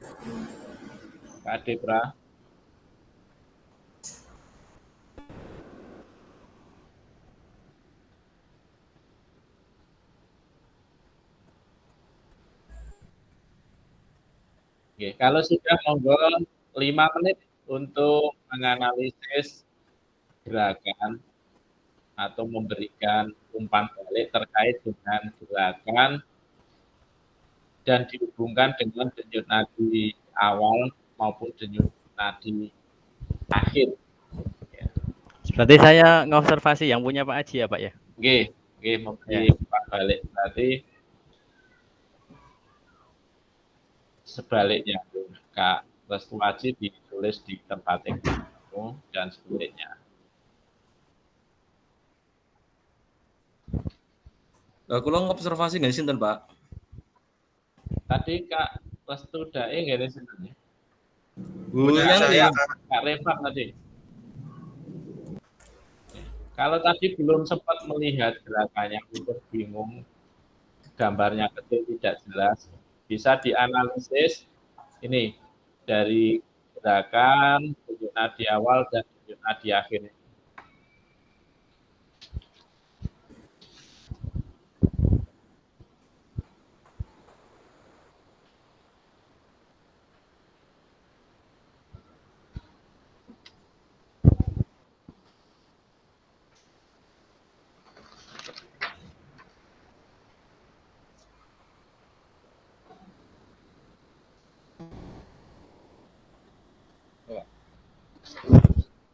Kak Depra. Oke, kalau sudah monggo 5 menit untuk menganalisis gerakan atau memberikan umpan balik terkait dengan gerakan dan dihubungkan dengan denyut nadi awal maupun denyut nadi akhir. Berarti saya ngobservasi yang punya Pak Aji ya Pak ya? Oke, memberi umpan balik. Berarti sebaliknya Kak Restu Aji ditulis di tempat yang dan sebaliknya. Kula ngobservasi nggih sinten, Pak? Tadi Kak Restu Daeng nggih sinten? Punya saya, Kak Reva tadi. Kalau tadi belum sempat melihat gerakannya, untuk bingung, gambarnya kecil tidak jelas, bisa dianalisis ini dari gerakan, denyut nadi awal dan denyut nadi akhir.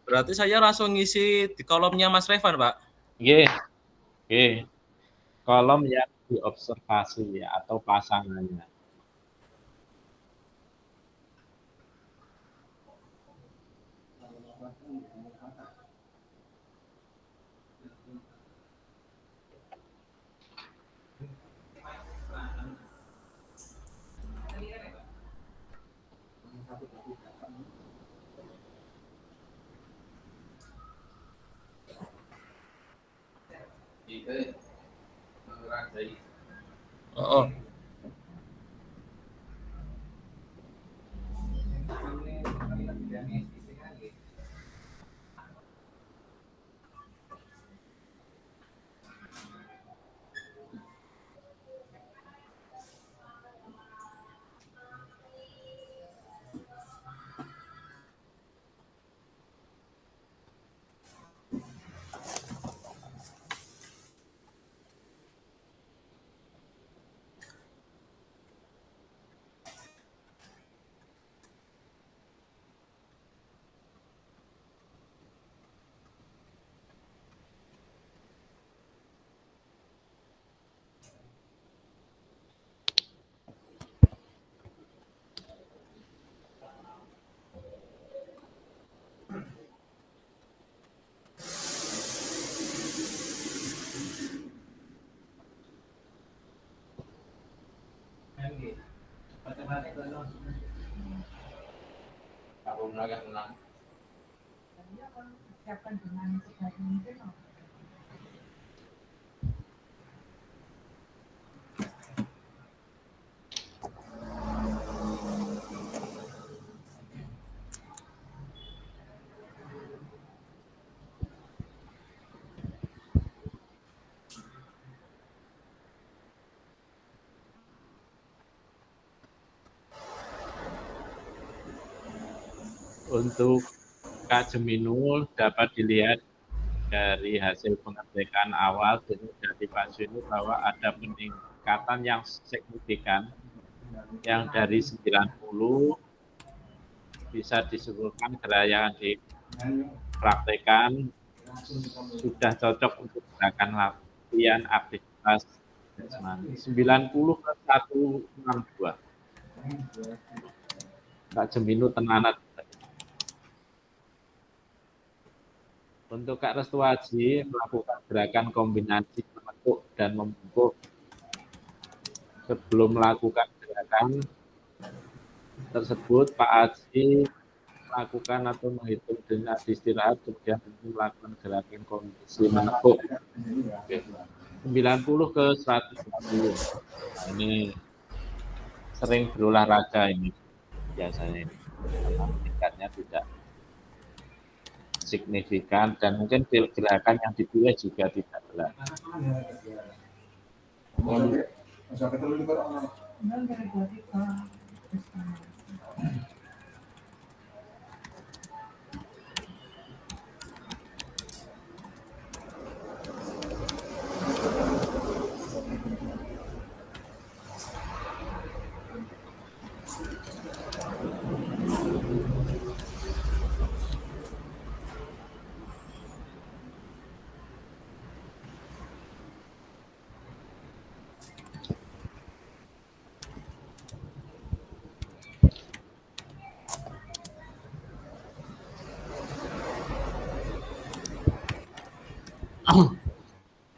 Berarti saya langsung ngisi di kolomnya Mas Revan, Pak? Oke. Kolom yang diobservasi ya, atau pasangannya. Oh. Untuk Kak Jeminu dapat dilihat dari hasil pengecekan awal dari Pak Juni bahwa ada peningkatan yang signifikan yang dari 90 bisa disimpulkan gerakan dipraktekan sudah cocok untuk gerakan latihan aktivitas jasmani. 90 ke 162. Kak Jeminu tenanat. Untuk Kak Restuaji melakukan gerakan kombinasi menekuk dan membungkuk sebelum melakukan gerakan tersebut, Pak Aji melakukan atau menghitung dengan istirahat kemudian melakukan gerakan kombinasi menekuk. Oke. 90 ke 120. Nah, ini sering berolahraga ini biasanya ini. Karena tingkatnya tidak signifikan dan mungkin gerakan yang dipilih juga tidak berat.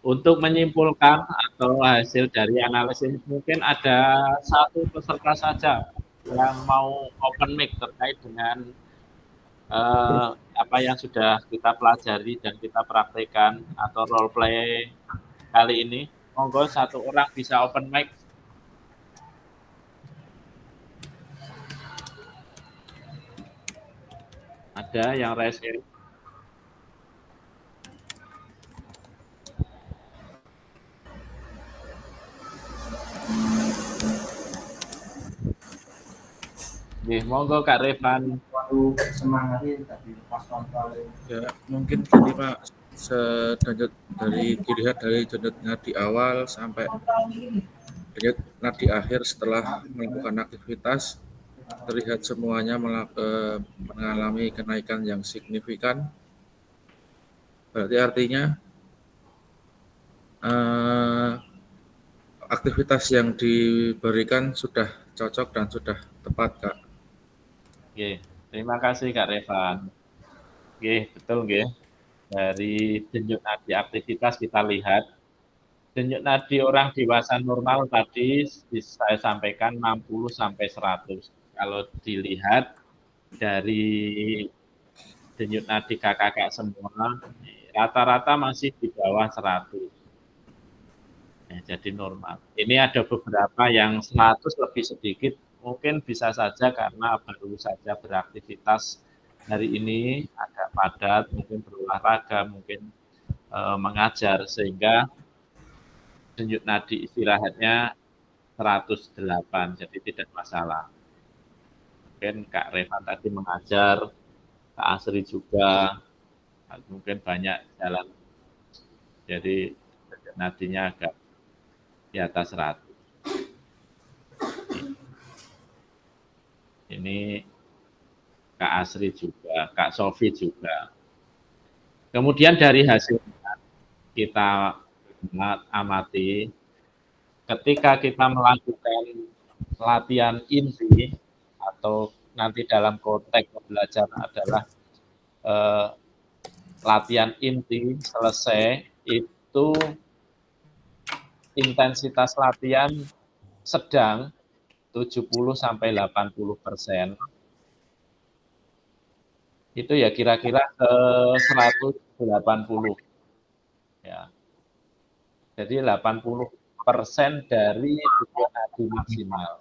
Untuk menyimpulkan atau hasil dari analisis mungkin ada satu peserta saja yang mau open mic terkait dengan apa yang sudah kita pelajari dan kita praktekkan atau role play kali ini. Monggo satu orang bisa open mic. Ada yang raise hand? Monggo Kak Revan. Ya, mungkin tadi Pak dilihat dari denyut nadi awal sampai denyut nadi akhir setelah melakukan aktivitas terlihat semuanya mengalami kenaikan yang signifikan. Berarti artinya aktivitas yang diberikan sudah cocok dan sudah tepat, Kak. Oke, terima kasih Kak Revan. Oke, betul nggih. Dari denyut nadi aktivitas kita lihat denyut nadi orang dewasa normal tadi saya sampaikan 60 sampai 100. Kalau dilihat dari denyut nadi kakak-kakak semua rata-rata masih di bawah 100. Ya, jadi normal. Ini ada beberapa yang 100 lebih sedikit, mungkin bisa saja karena baru saja beraktivitas hari ini agak padat, mungkin berolahraga, mungkin mengajar, sehingga denyut nadi istirahatnya 108, jadi tidak masalah. Mungkin Kak Revan tadi mengajar, Kak Asri juga, mungkin banyak jalan, jadi denyut nadinya agak di atas 100. Ini Kak Asri juga, Kak Sofi juga. Kemudian dari hasil kita amati, ketika kita melakukan latihan inti atau nanti dalam konteks pembelajaran adalah latihan inti selesai, itu intensitas latihan sedang 70-80%. Itu ya kira-kira ke 180. Ya. Jadi 80% dari denyut nadi maksimal.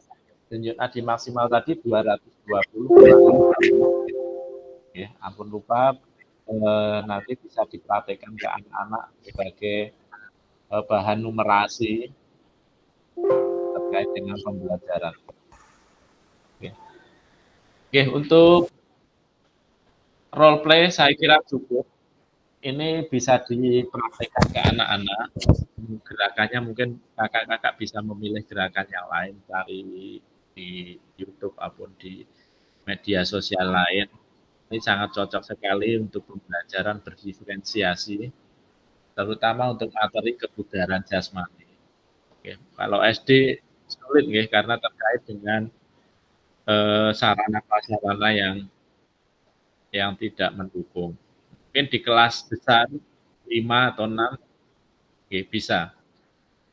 Denyut nadi maksimal tadi 220. Ya, ampun lupa, nanti bisa dipraktekkan ke anak-anak sebagai bahan numerasi terkait dengan pembelajaran. Oke, untuk role play saya kira cukup. Ini bisa dipraktekkan ke anak-anak. Gerakannya mungkin kakak-kakak bisa memilih gerakan yang lain, cari di YouTube ataupun di media sosial lain. Ini sangat cocok sekali untuk pembelajaran berdiferensiasi, terutama untuk materi kebugaran jasmani. Oke, kalau SD sulit nggih, karena terkait dengan sarana prasarana yang tidak mendukung. Mungkin di kelas besar 5 atau 6 bisa.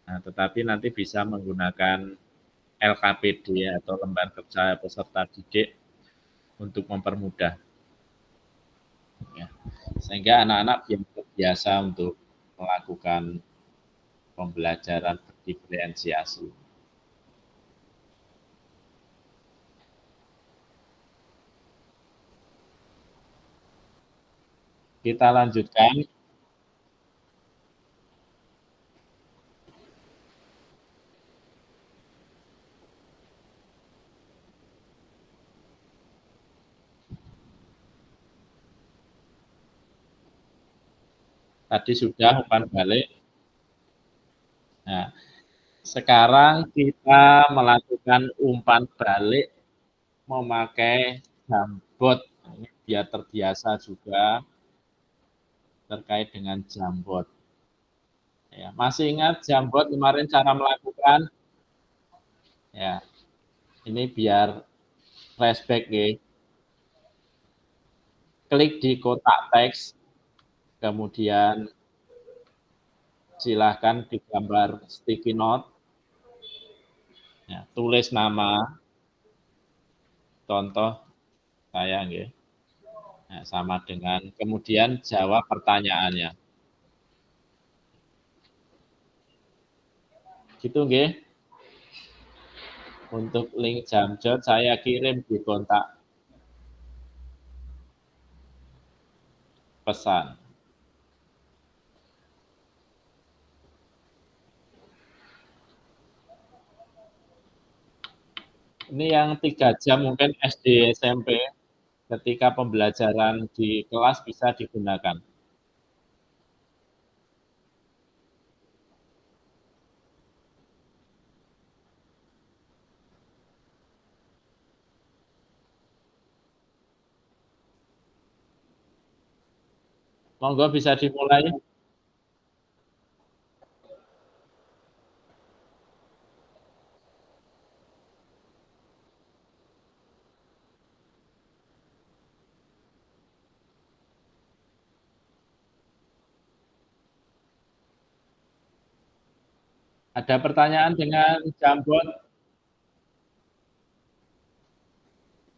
Nah, tetapi nanti bisa menggunakan LKPD atau lembar kerja peserta didik untuk mempermudah. Ya. Sehingga anak-anak yang terbiasa untuk melakukan pembelajaran berdiferensiasi. Kita lanjutkan. Tadi sudah umpan balik. Nah, sekarang kita melakukan umpan balik memakai jambot. Ini biar terbiasa juga terkait dengan jambot. Ya, masih ingat jambot kemarin cara melakukan? Ya, ini biar flashback ya. Klik di kotak teks, kemudian silahkan digambar sticky note. Ya, tulis nama, contoh saya nggih. Nah, sama dengan kemudian jawab pertanyaannya. Gitu nggih. Untuk link Jamjot saya kirim di kontak pesan. Ini yang 3 jam mungkin SD, SMP. Ketika pembelajaran di kelas bisa digunakan. Monggo bisa dimulai. Ada pertanyaan dengan jambot?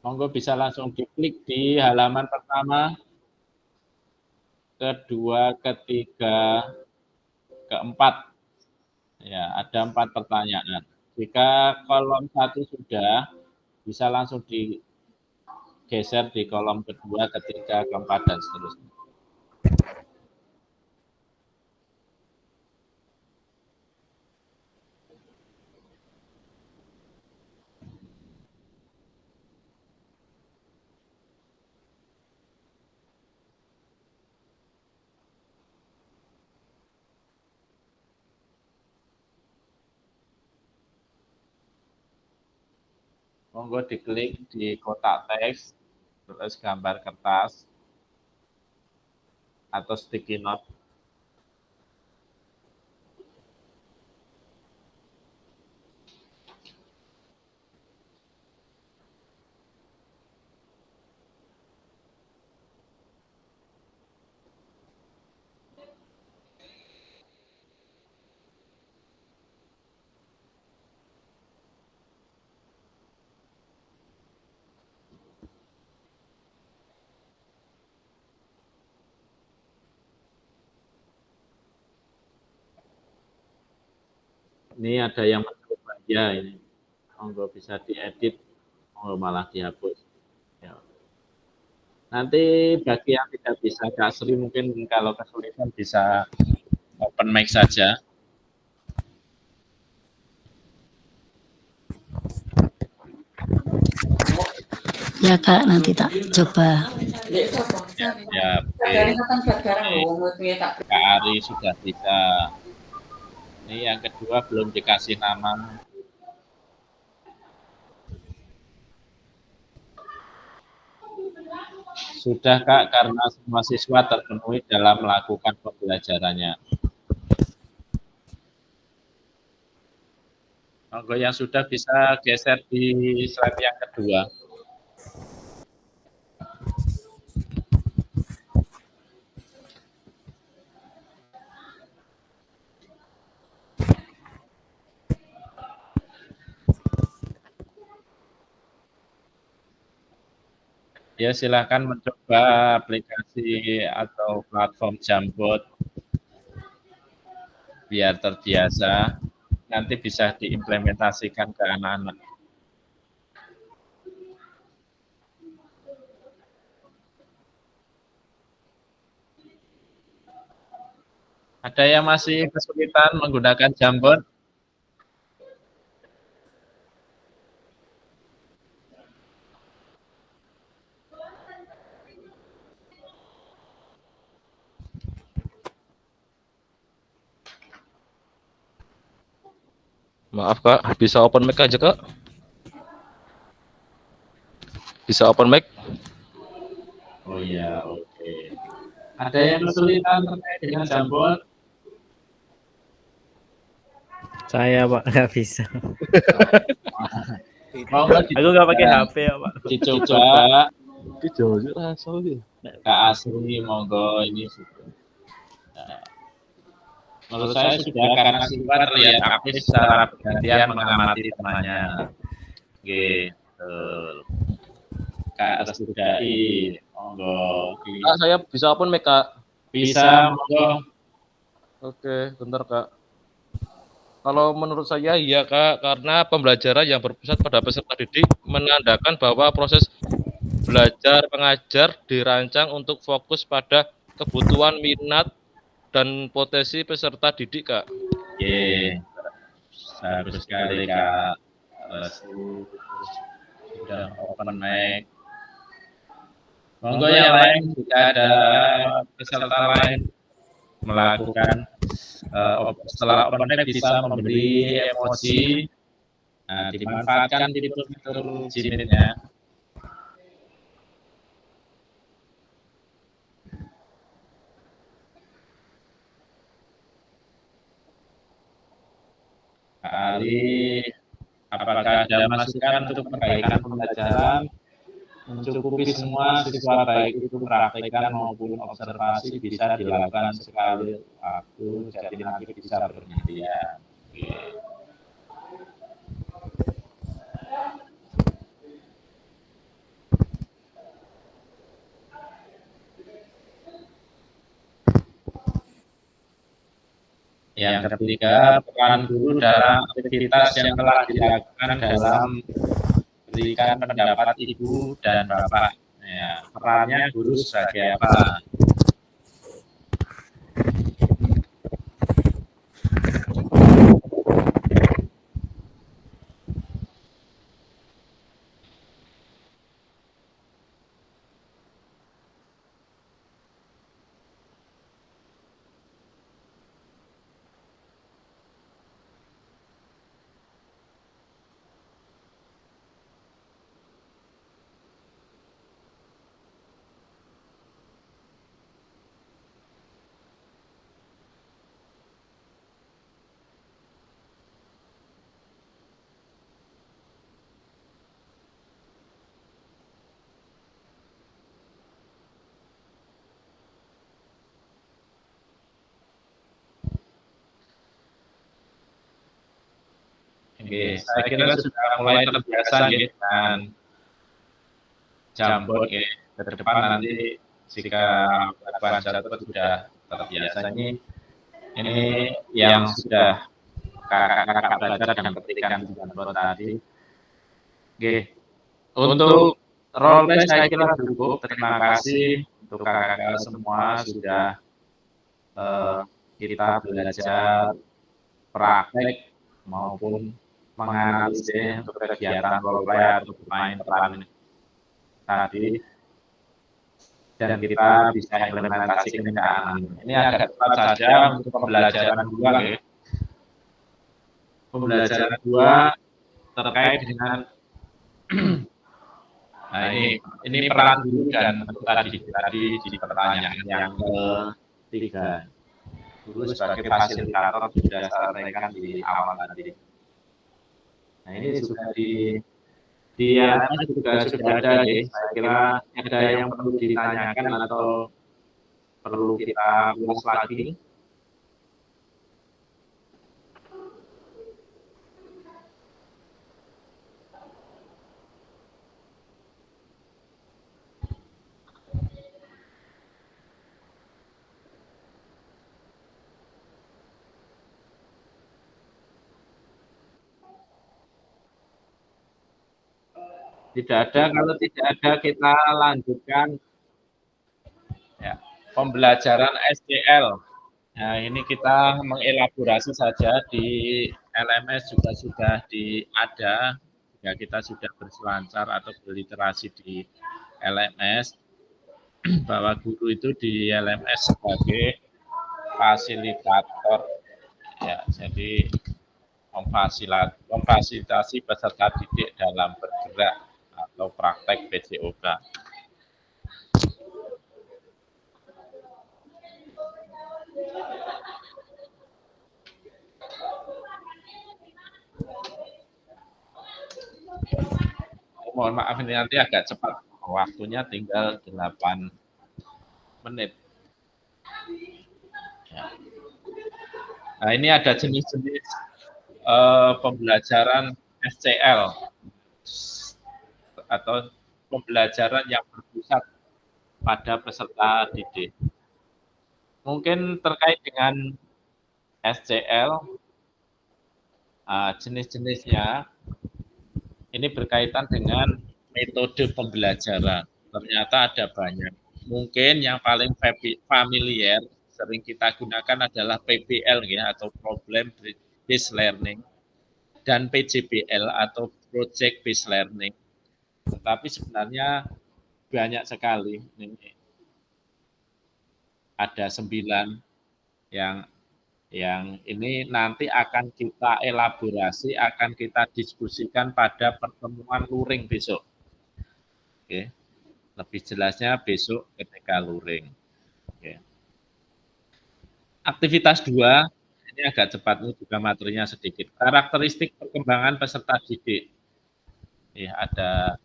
Monggo bisa langsung diklik di halaman pertama, kedua, ketiga, keempat. Ya, ada 4 pertanyaan. Jika kolom 1 sudah, bisa langsung digeser di kolom kedua, ketiga, keempat, dan seterusnya. Monggo diklik di kotak teks, terus gambar kertas, atau sticky note. Ini ada yang mencoba ya ini. Monggo bisa diedit, monggo malah dihapus. Ya. Nanti bagi yang tidak bisa Kak Sri mungkin kalau kesulitan bisa open mic saja. Ya Kak, nanti tak coba. Ya, Kak Ari sudah bisa. Ini yang kedua belum dikasih nama. Sudah Kak, karena semua siswa terpenuhi dalam melakukan pembelajarannya. Monggo yang sudah bisa geser di slide yang kedua. Ya, silakan mencoba aplikasi atau platform Jamboard biar terbiasa. Nanti bisa diimplementasikan ke anak-anak. Ada yang masih kesulitan menggunakan Jamboard? Maaf Kak, bisa open mic aja Kak? Bisa open mic? Oh iya, oke. Ada yang kesulitan terkait dengan Jamboard? Saya Pak nggak bisa. Aku nggak pakai HP ya Pak. Dicoba. Dijawab langsung. Kak Asri, monggo ini sudah. Menurut saya sudah karena siswa terlihat aktif secara bergantian mengamati temannya. Gitu. Kak Asri, monggo. Kak, saya bisa open mic Kak? Bisa, monggo. Oke, bentar Kak. Kalau menurut saya iya Kak, karena pembelajaran yang berpusat pada peserta didik menandakan bahwa proses belajar mengajar dirancang untuk fokus pada kebutuhan, minat, dan potensi peserta didik Kak. Oke, bagus sekali Kak. Sudah open mic. Monggo yang lain jika ada peserta lain melakukan setelah open mic bisa memberi emoji. Nah, dimanfaatkan fitur-fitur Gmail-nya. Ali, apakah ada masukan untuk perbaikan pembelajaran? Mencukupi semua siswa baik itu praktekkan maupun observasi bisa dilakukan sekali waktu, jadi nanti bisa bergantian. Oke. Yang ketiga, peran guru dalam aktivitas yang telah dilakukan dalam berikan pendapat Ibu dan Bapak. Ya, perannya guru sebagai apa? Oke, saya kira sudah mulai terbiasa ya dengan Jamboard ya. Ke depan nanti jika Bapak Jatuh sudah terbiasa ini yang sudah kakak-kakak belajar dan petikan di Jamboard tadi. Oke, untuk role play saya kira cukup. Terima kasih untuk kakak-kakak semua sudah kita belajar praktek maupun menganalisis untuk kegiatan role play atau bermain peran tadi. dan kita bisa implementasikan ke anak. Ini agak cepat saja untuk pembelajaran 2 ya. Pembelajaran 2 terkait dengan nah ini peran guru dan bentuk tadi di pertanyaan yang ketiga. Guru sebagai fasilitator sudah saya sampaikan di awal tadi. Nah ini juga di juga sudah ada ya. Saya kira ada yang perlu ditanyakan atau perlu kita ulas lagi. Tidak ada, kalau tidak ada kita lanjutkan ya, pembelajaran SCL. Nah, ini kita mengelaborasi saja di LMS juga sudah ada, jika kita sudah berselancar atau berliterasi di LMS, bahwa guru itu di LMS sebagai fasilitator. Ya, jadi memfasilitasi peserta didik dalam bergerak atau praktek PJOK. Mohon maaf ini nanti agak cepat, waktunya tinggal 8 menit. Ya. Nah ini ada jenis-jenis pembelajaran SCL atau pembelajaran yang berpusat pada peserta didik. Mungkin terkait dengan SCL, jenis-jenisnya ini berkaitan dengan metode pembelajaran. Ternyata ada banyak. Mungkin yang paling familiar sering kita gunakan adalah PBL ya, atau Problem Based Learning, dan PJBL atau Project Based Learning. Tetapi sebenarnya banyak sekali. Ini ada 9 yang ini nanti akan kita elaborasi, akan kita diskusikan pada pertemuan luring besok. Oke. Lebih jelasnya besok ketika luring. Oke. Aktivitas 2, ini agak cepat, ini juga materinya sedikit. Karakteristik perkembangan peserta didik. Ya, ada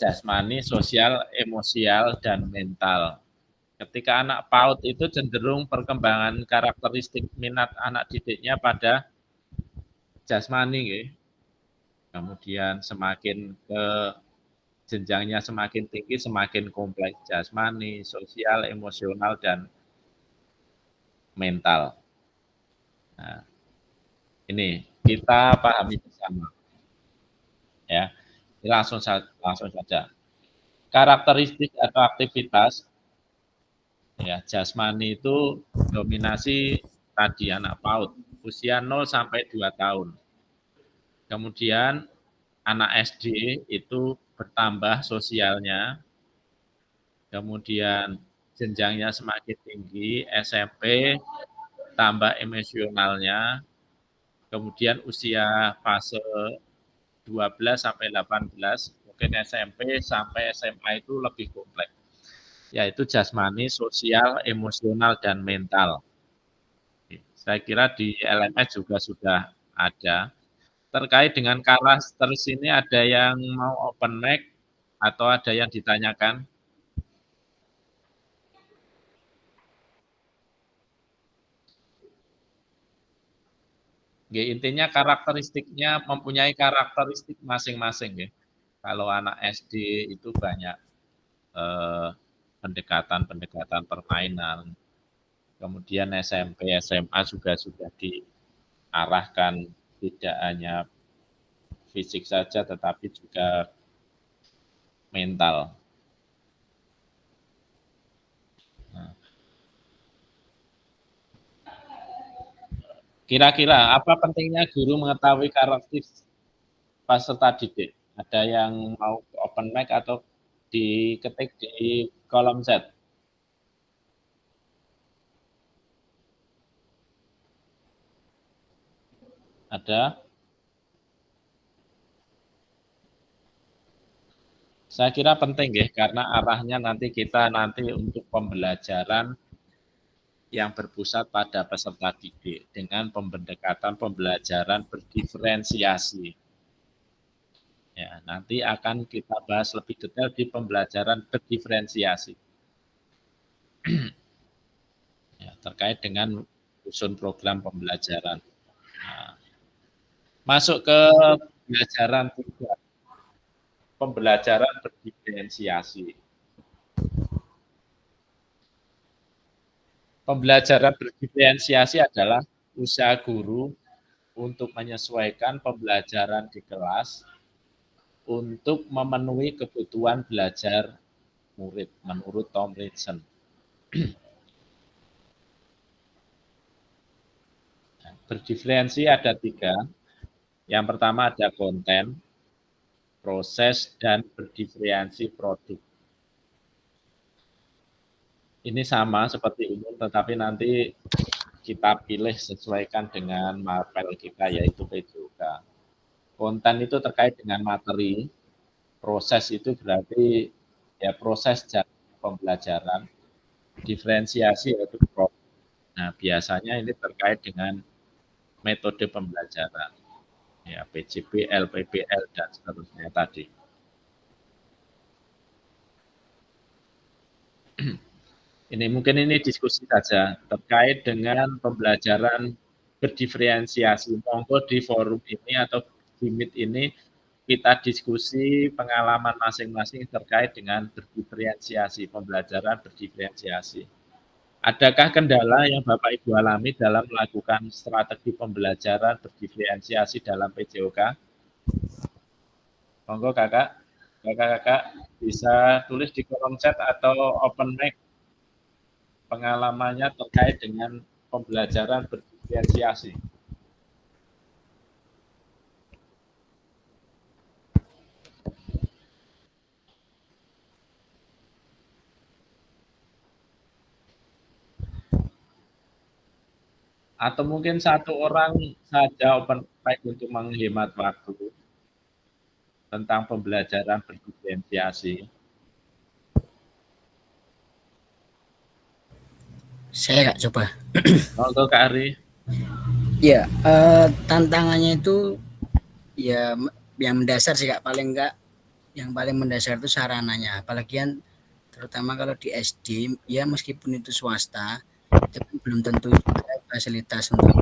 jasmani, sosial, emosial, dan mental. Ketika anak PAUD itu cenderung perkembangan karakteristik minat anak didiknya pada jasmani, ya. Kemudian semakin ke jenjangnya semakin tinggi, semakin kompleks jasmani, sosial, emosional, dan mental. Nah, ini kita pahami bersama. Ya, langsung saja. Karakteristik atau aktivitas. Ya, jasmani itu dominasi tadi anak PAUD, usia 0 sampai 2 tahun. Kemudian anak SD itu bertambah sosialnya. Kemudian jenjangnya semakin tinggi, SMP tambah emosionalnya. Kemudian usia fase 12 sampai 18, mungkin SMP sampai SMA itu lebih kompleks, yaitu jasmani, sosial, emosional, dan mental. Saya kira di LMS juga sudah ada. Terkait dengan karakteristik ini ada yang mau open mic atau ada yang ditanyakan? Intinya karakteristiknya mempunyai karakteristik masing-masing ya. Kalau anak SD itu banyak pendekatan permainan. Kemudian SMP, SMA juga sudah diarahkan tidak hanya fisik saja tetapi juga mental. Kira-kira apa pentingnya guru mengetahui karakteristik peserta didik? Ada yang mau open mic atau Diketik di kolom chat. Ada? Saya kira penting ya, karena arahnya nanti kita untuk pembelajaran yang berpusat pada peserta didik dengan pendekatan pembelajaran berdiferensiasi. Ya, nanti akan kita bahas lebih detail di pembelajaran berdiferensiasi. Ya, terkait dengan susun program pembelajaran. Nah, masuk ke pembelajaran 3. Pembelajaran berdiferensiasi. Pembelajaran berdiferensiasi adalah usaha guru untuk menyesuaikan pembelajaran di kelas untuk memenuhi kebutuhan belajar murid menurut Tomlinson. Berdiferensi ada 3. Yang pertama ada konten, proses, dan berdiferensi produk. Ini sama seperti umum, tetapi nanti kita pilih sesuaikan dengan mapel kita, yaitu PJOK. Konten itu terkait dengan materi, proses itu berarti ya proses pembelajaran, diferensiasi yaitu produk. Nah, biasanya ini terkait dengan metode pembelajaran, ya PJP, LPPL, dan seterusnya tadi. Ini diskusi saja terkait dengan pembelajaran berdiferensiasi. Monggo di forum ini atau di Meet ini kita diskusi pengalaman masing-masing terkait dengan berdiferensiasi, pembelajaran berdiferensiasi. Adakah kendala yang Bapak Ibu alami dalam melakukan strategi pembelajaran berdiferensiasi dalam PJOK? Monggo kakak bisa tulis di kolom chat atau open mic pengalamannya terkait dengan pembelajaran berdiferensiasi. Atau mungkin satu orang saja open mic untuk menghemat waktu tentang pembelajaran berdiferensiasi. Saya nggak coba. Monggo Kak Ari. Ya, tantangannya itu ya yang mendasar sih Kak, paling enggak yang paling mendasar itu sarananya, apalagi yang terutama kalau di SD ya meskipun itu swasta itu belum tentu fasilitas untuk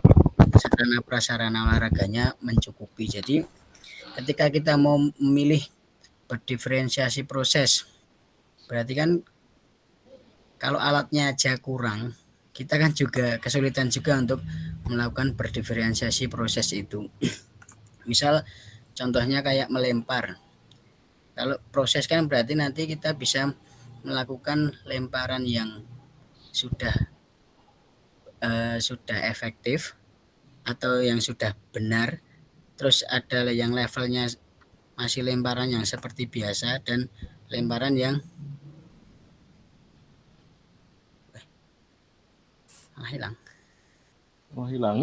sarana prasarana olahraganya mencukupi. Jadi ketika kita mau memilih berdiferensiasi proses, berarti kan kalau alatnya aja kurang, kita kan juga kesulitan juga untuk melakukan berdiferensiasi proses itu. Misal contohnya kayak melempar. Kalau proses kan berarti nanti kita bisa melakukan lemparan yang sudah efektif atau yang sudah benar. Terus ada yang levelnya masih lemparan yang seperti biasa dan lemparan yang hilang. Oh, hilang.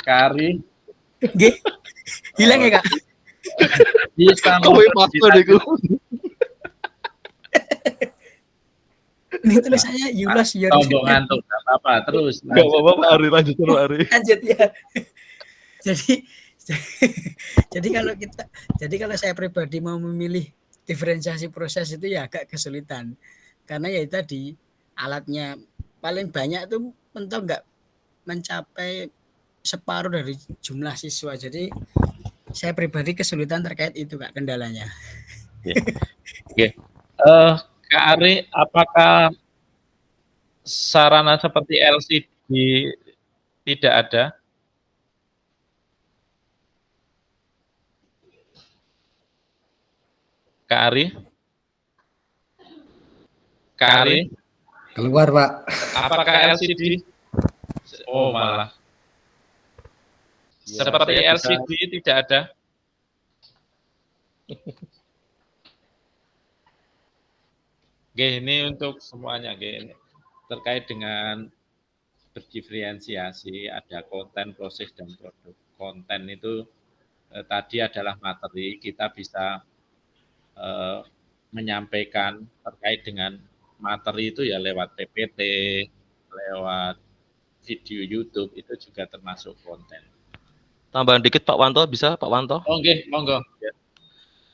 Kari. Hilang ya Kak? Bisa. Ini tulisannya Yulas ya. Tombol ngantuk, nggak apa-apa. Terus. Nggak apa-apa Pak Ari, lanjut dulu Ari. Lanjut ya. Jadi kalau saya pribadi mau memilih diferensiasi proses itu ya agak kesulitan karena ya tadi alatnya paling banyak tuh mentok nggak mencapai separuh dari jumlah siswa. Jadi saya pribadi kesulitan terkait itu Kak kendalanya. Oke. Kak Ari, apakah sarana seperti LCD tidak ada? Kak Ari? Keluar, Pak. Apakah LCD? Oh, malah. Ya, Seperti saya bisa. LCD tidak ada. Oke, ini untuk semuanya, oke. Terkait dengan berdiferensiasi, ada konten, proses, dan produk. Konten itu tadi adalah materi, kita bisa menyampaikan terkait dengan materi itu ya lewat PPT, lewat video YouTube, itu juga termasuk konten. Tambahan dikit Pak Wanto, bisa Pak Wanto? Oke, monggo.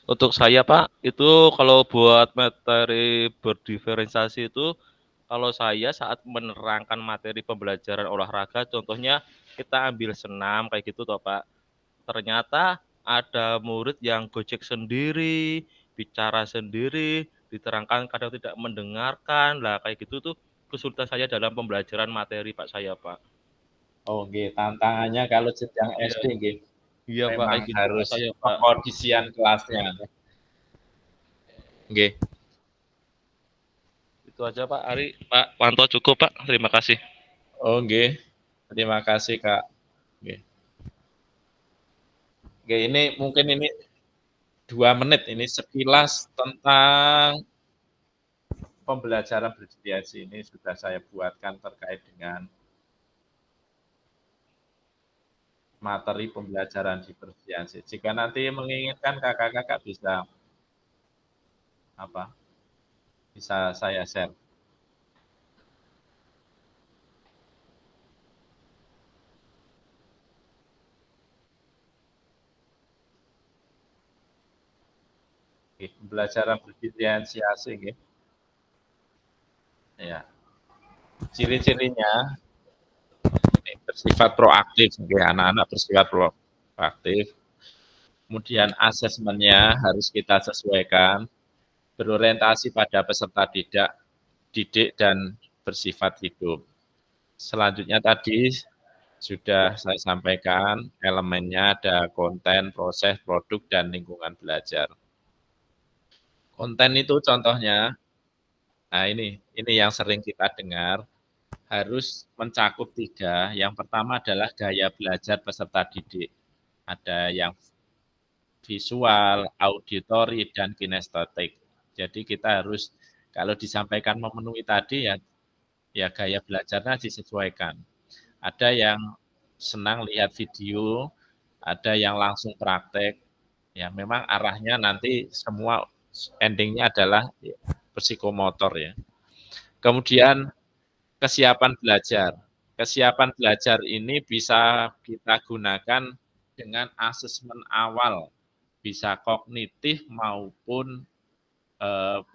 Untuk saya Pak, itu kalau buat materi berdiferensiasi itu, kalau saya saat menerangkan materi pembelajaran olahraga, contohnya kita ambil senam kayak gitu toh Pak. Ternyata ada murid yang gojek sendiri, bicara sendiri, diterangkan kadang tidak mendengarkan, lah kayak gitu tuh kesulitan saya dalam pembelajaran materi Pak saya Pak. Oh, nggih, tantangannya kalau sedang Iya. SD nggih. Iya Pak, Memang kayak gitu Pak harus saya Pak. pengkondisian kelasnya. Oke. Itu aja Pak Ari, Pak Wanto cukup Pak. Terima kasih. Oh, nggih. Terima kasih, Kak. Nggih. Oke, ini mungkin ini 2 menit ini sekilas tentang pembelajaran berdiferensiasi ini sudah saya buatkan terkait dengan materi pembelajaran diferensiasi. Jika nanti menginginkan kakak-kakak bisa bisa saya share. Oke, pembelajaran berdiferensiasi nggih. Ya. Ciri-cirinya ini bersifat proaktif, nggih, anak-anak bersifat proaktif. Kemudian asesmennya harus kita sesuaikan, berorientasi pada peserta didik dan bersifat hidup. Selanjutnya tadi sudah saya sampaikan elemennya ada konten, proses, produk, dan lingkungan belajar. Konten itu contohnya, nah ini yang sering kita dengar, harus mencakup 3. Yang pertama adalah gaya belajar peserta didik. Ada yang visual, auditori, dan kinestetik. Jadi kita harus, kalau disampaikan memenuhi tadi ya gaya belajarnya disesuaikan. Ada yang senang lihat video, ada yang langsung praktek. Ya memang arahnya nanti semua endingnya adalah psikomotor ya. Kemudian kesiapan belajar. Kesiapan belajar ini bisa kita gunakan dengan asesmen awal, bisa kognitif maupun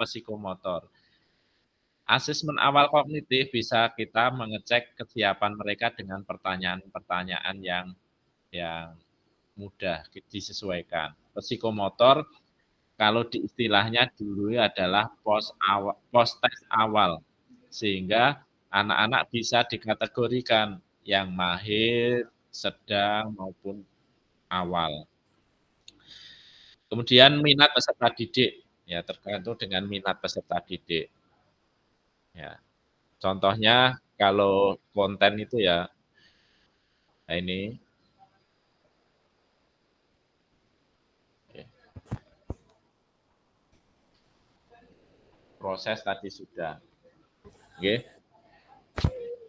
psikomotor. Asesmen awal kognitif bisa kita mengecek kesiapan mereka dengan pertanyaan-pertanyaan yang mudah disesuaikan. Psikomotor kalau di istilahnya dulu adalah post test awal, sehingga anak-anak bisa dikategorikan yang mahir, sedang maupun awal. Kemudian minat peserta didik, ya tergantung dengan minat peserta didik. Ya, contohnya kalau konten itu ya, nah ini. Proses tadi sudah. Oke.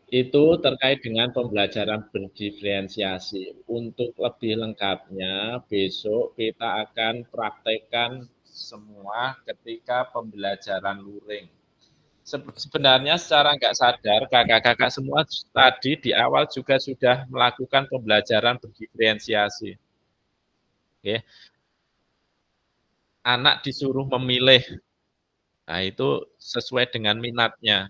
Itu terkait dengan pembelajaran berdiferensiasi. Untuk lebih lengkapnya, besok kita akan praktekkan semua ketika pembelajaran luring. Sebenarnya secara nggak sadar, kakak-kakak semua tadi di awal juga sudah melakukan pembelajaran berdiferensiasi. Oke. Anak disuruh memilih. Nah, itu sesuai dengan minatnya.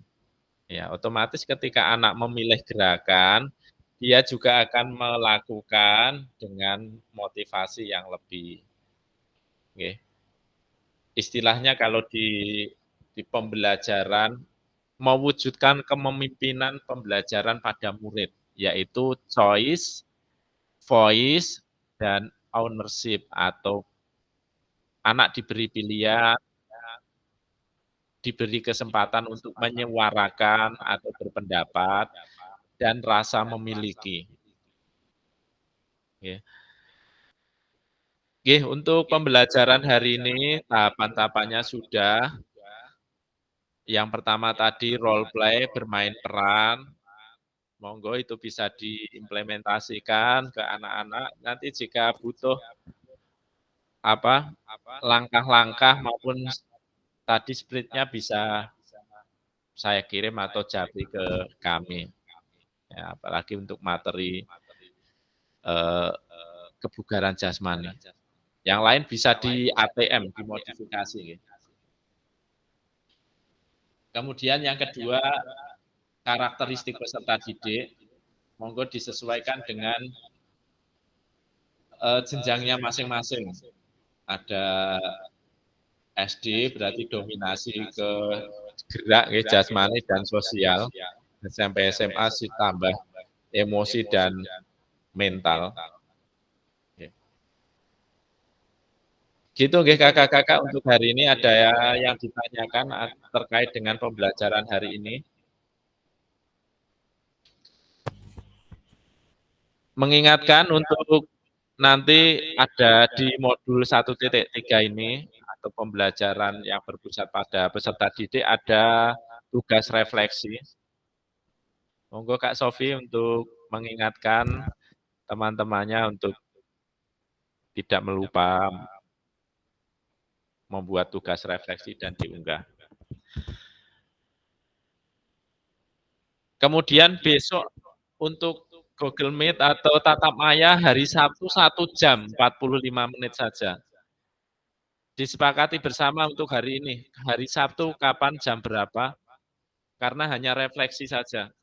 Ya, otomatis ketika anak memilih gerakan, dia juga akan melakukan dengan motivasi yang lebih. Oke. Istilahnya kalau di pembelajaran mewujudkan kepemimpinan pembelajaran pada murid, yaitu choice, voice, dan ownership atau anak diberi pilihan, diberi kesempatan untuk menyuarakan atau berpendapat, dan rasa memiliki. Nggih. Nggih, untuk pembelajaran hari ini tahapan-tahapannya sudah. Yang pertama tadi role play, bermain peran. Monggo itu bisa diimplementasikan ke anak-anak. Nanti jika butuh langkah-langkah maupun tadi spreadnya bisa saya kirim atau japri ke kami. Ya, apalagi untuk materi kebugaran jasmani. Yang lain bisa di ATM, dimodifikasi. Kemudian yang kedua, karakteristik peserta didik, monggo disesuaikan dengan jenjangnya masing-masing. Ada SD berarti dominasi ke gerak, jasmani dan sosial. Sampai SMA ditambah emosi dan mental. Gitu nggih kakak-kakak, untuk hari ini ada yang ditanyakan terkait dengan pembelajaran hari ini. Mengingatkan untuk nanti ada di modul 1.3 ini atau pembelajaran yang berpusat pada peserta didik ada tugas refleksi. Monggo Kak Sofi untuk mengingatkan teman-temannya untuk tidak melupa membuat tugas refleksi dan diunggah. Kemudian besok untuk Google Meet atau tatap maya hari Sabtu 1 jam 45 menit saja. Disepakati bersama untuk hari ini. Hari Sabtu kapan, jam berapa? Karena hanya refleksi saja.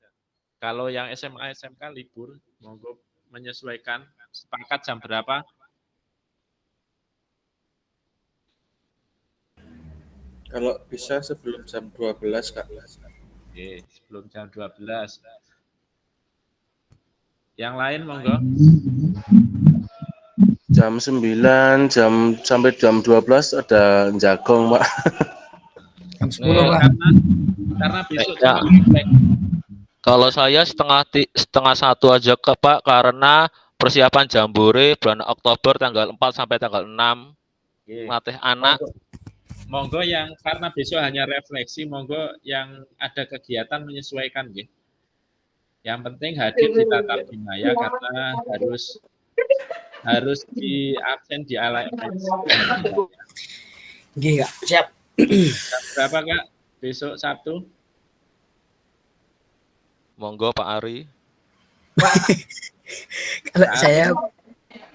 Kalau yang SMA, SMK libur, monggo menyesuaikan. Sepakat jam berapa? Kalau bisa sebelum jam 12, Kak. Oke, sebelum jam 12. Yang lain monggo. Jam 9, sampai jam 12 ada jagong, Pak. Jam 10, Pak. Karena besok Ya. Kalau saya setengah 1 aja ke Pak, karena persiapan jambore bulan Oktober tanggal 4 sampai tanggal 6. Melatih anak. Monggo yang karena besok hanya refleksi, monggo yang ada kegiatan menyesuaikan nggih. Yang penting hadir di tatap maya karena harus di absen di LMS. Nggih, Kak. Siap. Jam berapa, Kak? Besok Sabtu? Monggo Pak Ari. Kalau saya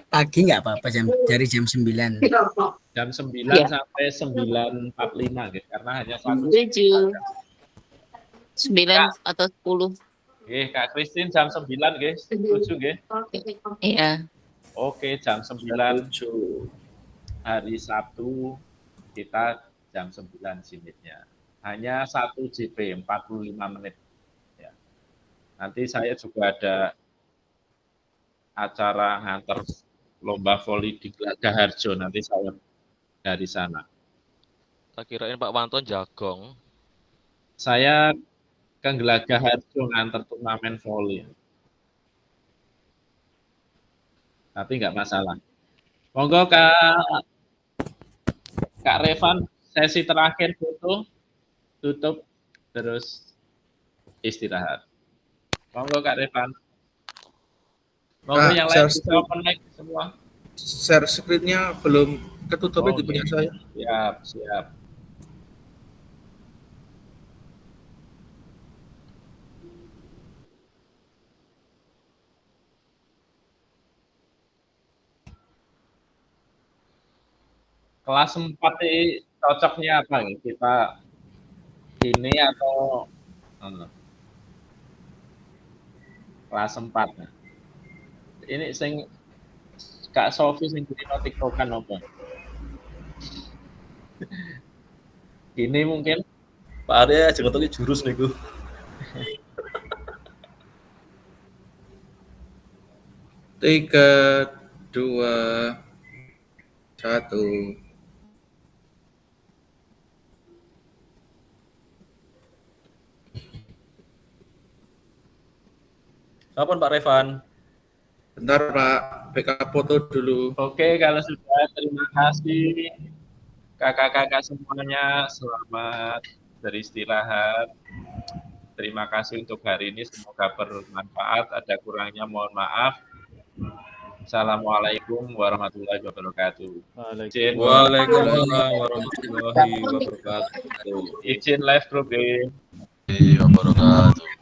pagi nggak apa-apa, dari jam 9. Jam 9 sampai 9.45 gitu, karena hanya 1 7, 9 atau 10. Nggih, Kak Kristin jam 9 nggih, setuju nggih? Iya. Oke, jam 9 hari Sabtu kita jam 9 sinitnya. Hanya 1 JP 45 menit. Ya. Nanti saya juga ada acara nganter lomba voli di Gelaga-Harjo, nanti saya dari sana. Tak kirain Pak Wanton jagong. Saya ke Gelaga-Harjo nganter turnamen voli. Tapi nggak masalah. Monggo Kak Revan, sesi terakhir foto, tutup, terus istirahat. Monggo Kak Revan. Monggo yang lain bisa open mic semua. Share screen-nya belum ketutup di punya saya. Siap. Kelas 4 ini cocoknya apa nih? Kita ini atau kelas 4. Nah. Ini sing Kak Sofi sing dino TikTokan apa? Ini mungkin Pak Arya aja ngotoki jurus niku. Tiga, 2, 1. Kapan Pak Revan? Bentar, Pak. backup foto dulu. Oke, kalau sudah terima kasih kakak-kakak semuanya, selamat beristirahat. Terima kasih untuk hari ini, semoga bermanfaat. Ada kurangnya mohon maaf. Assalamualaikum warahmatullahi wabarakatuh. Waalaikumsalam warahmatullahi wabarakatuh. Izin live, Bro. Wabarakatuh.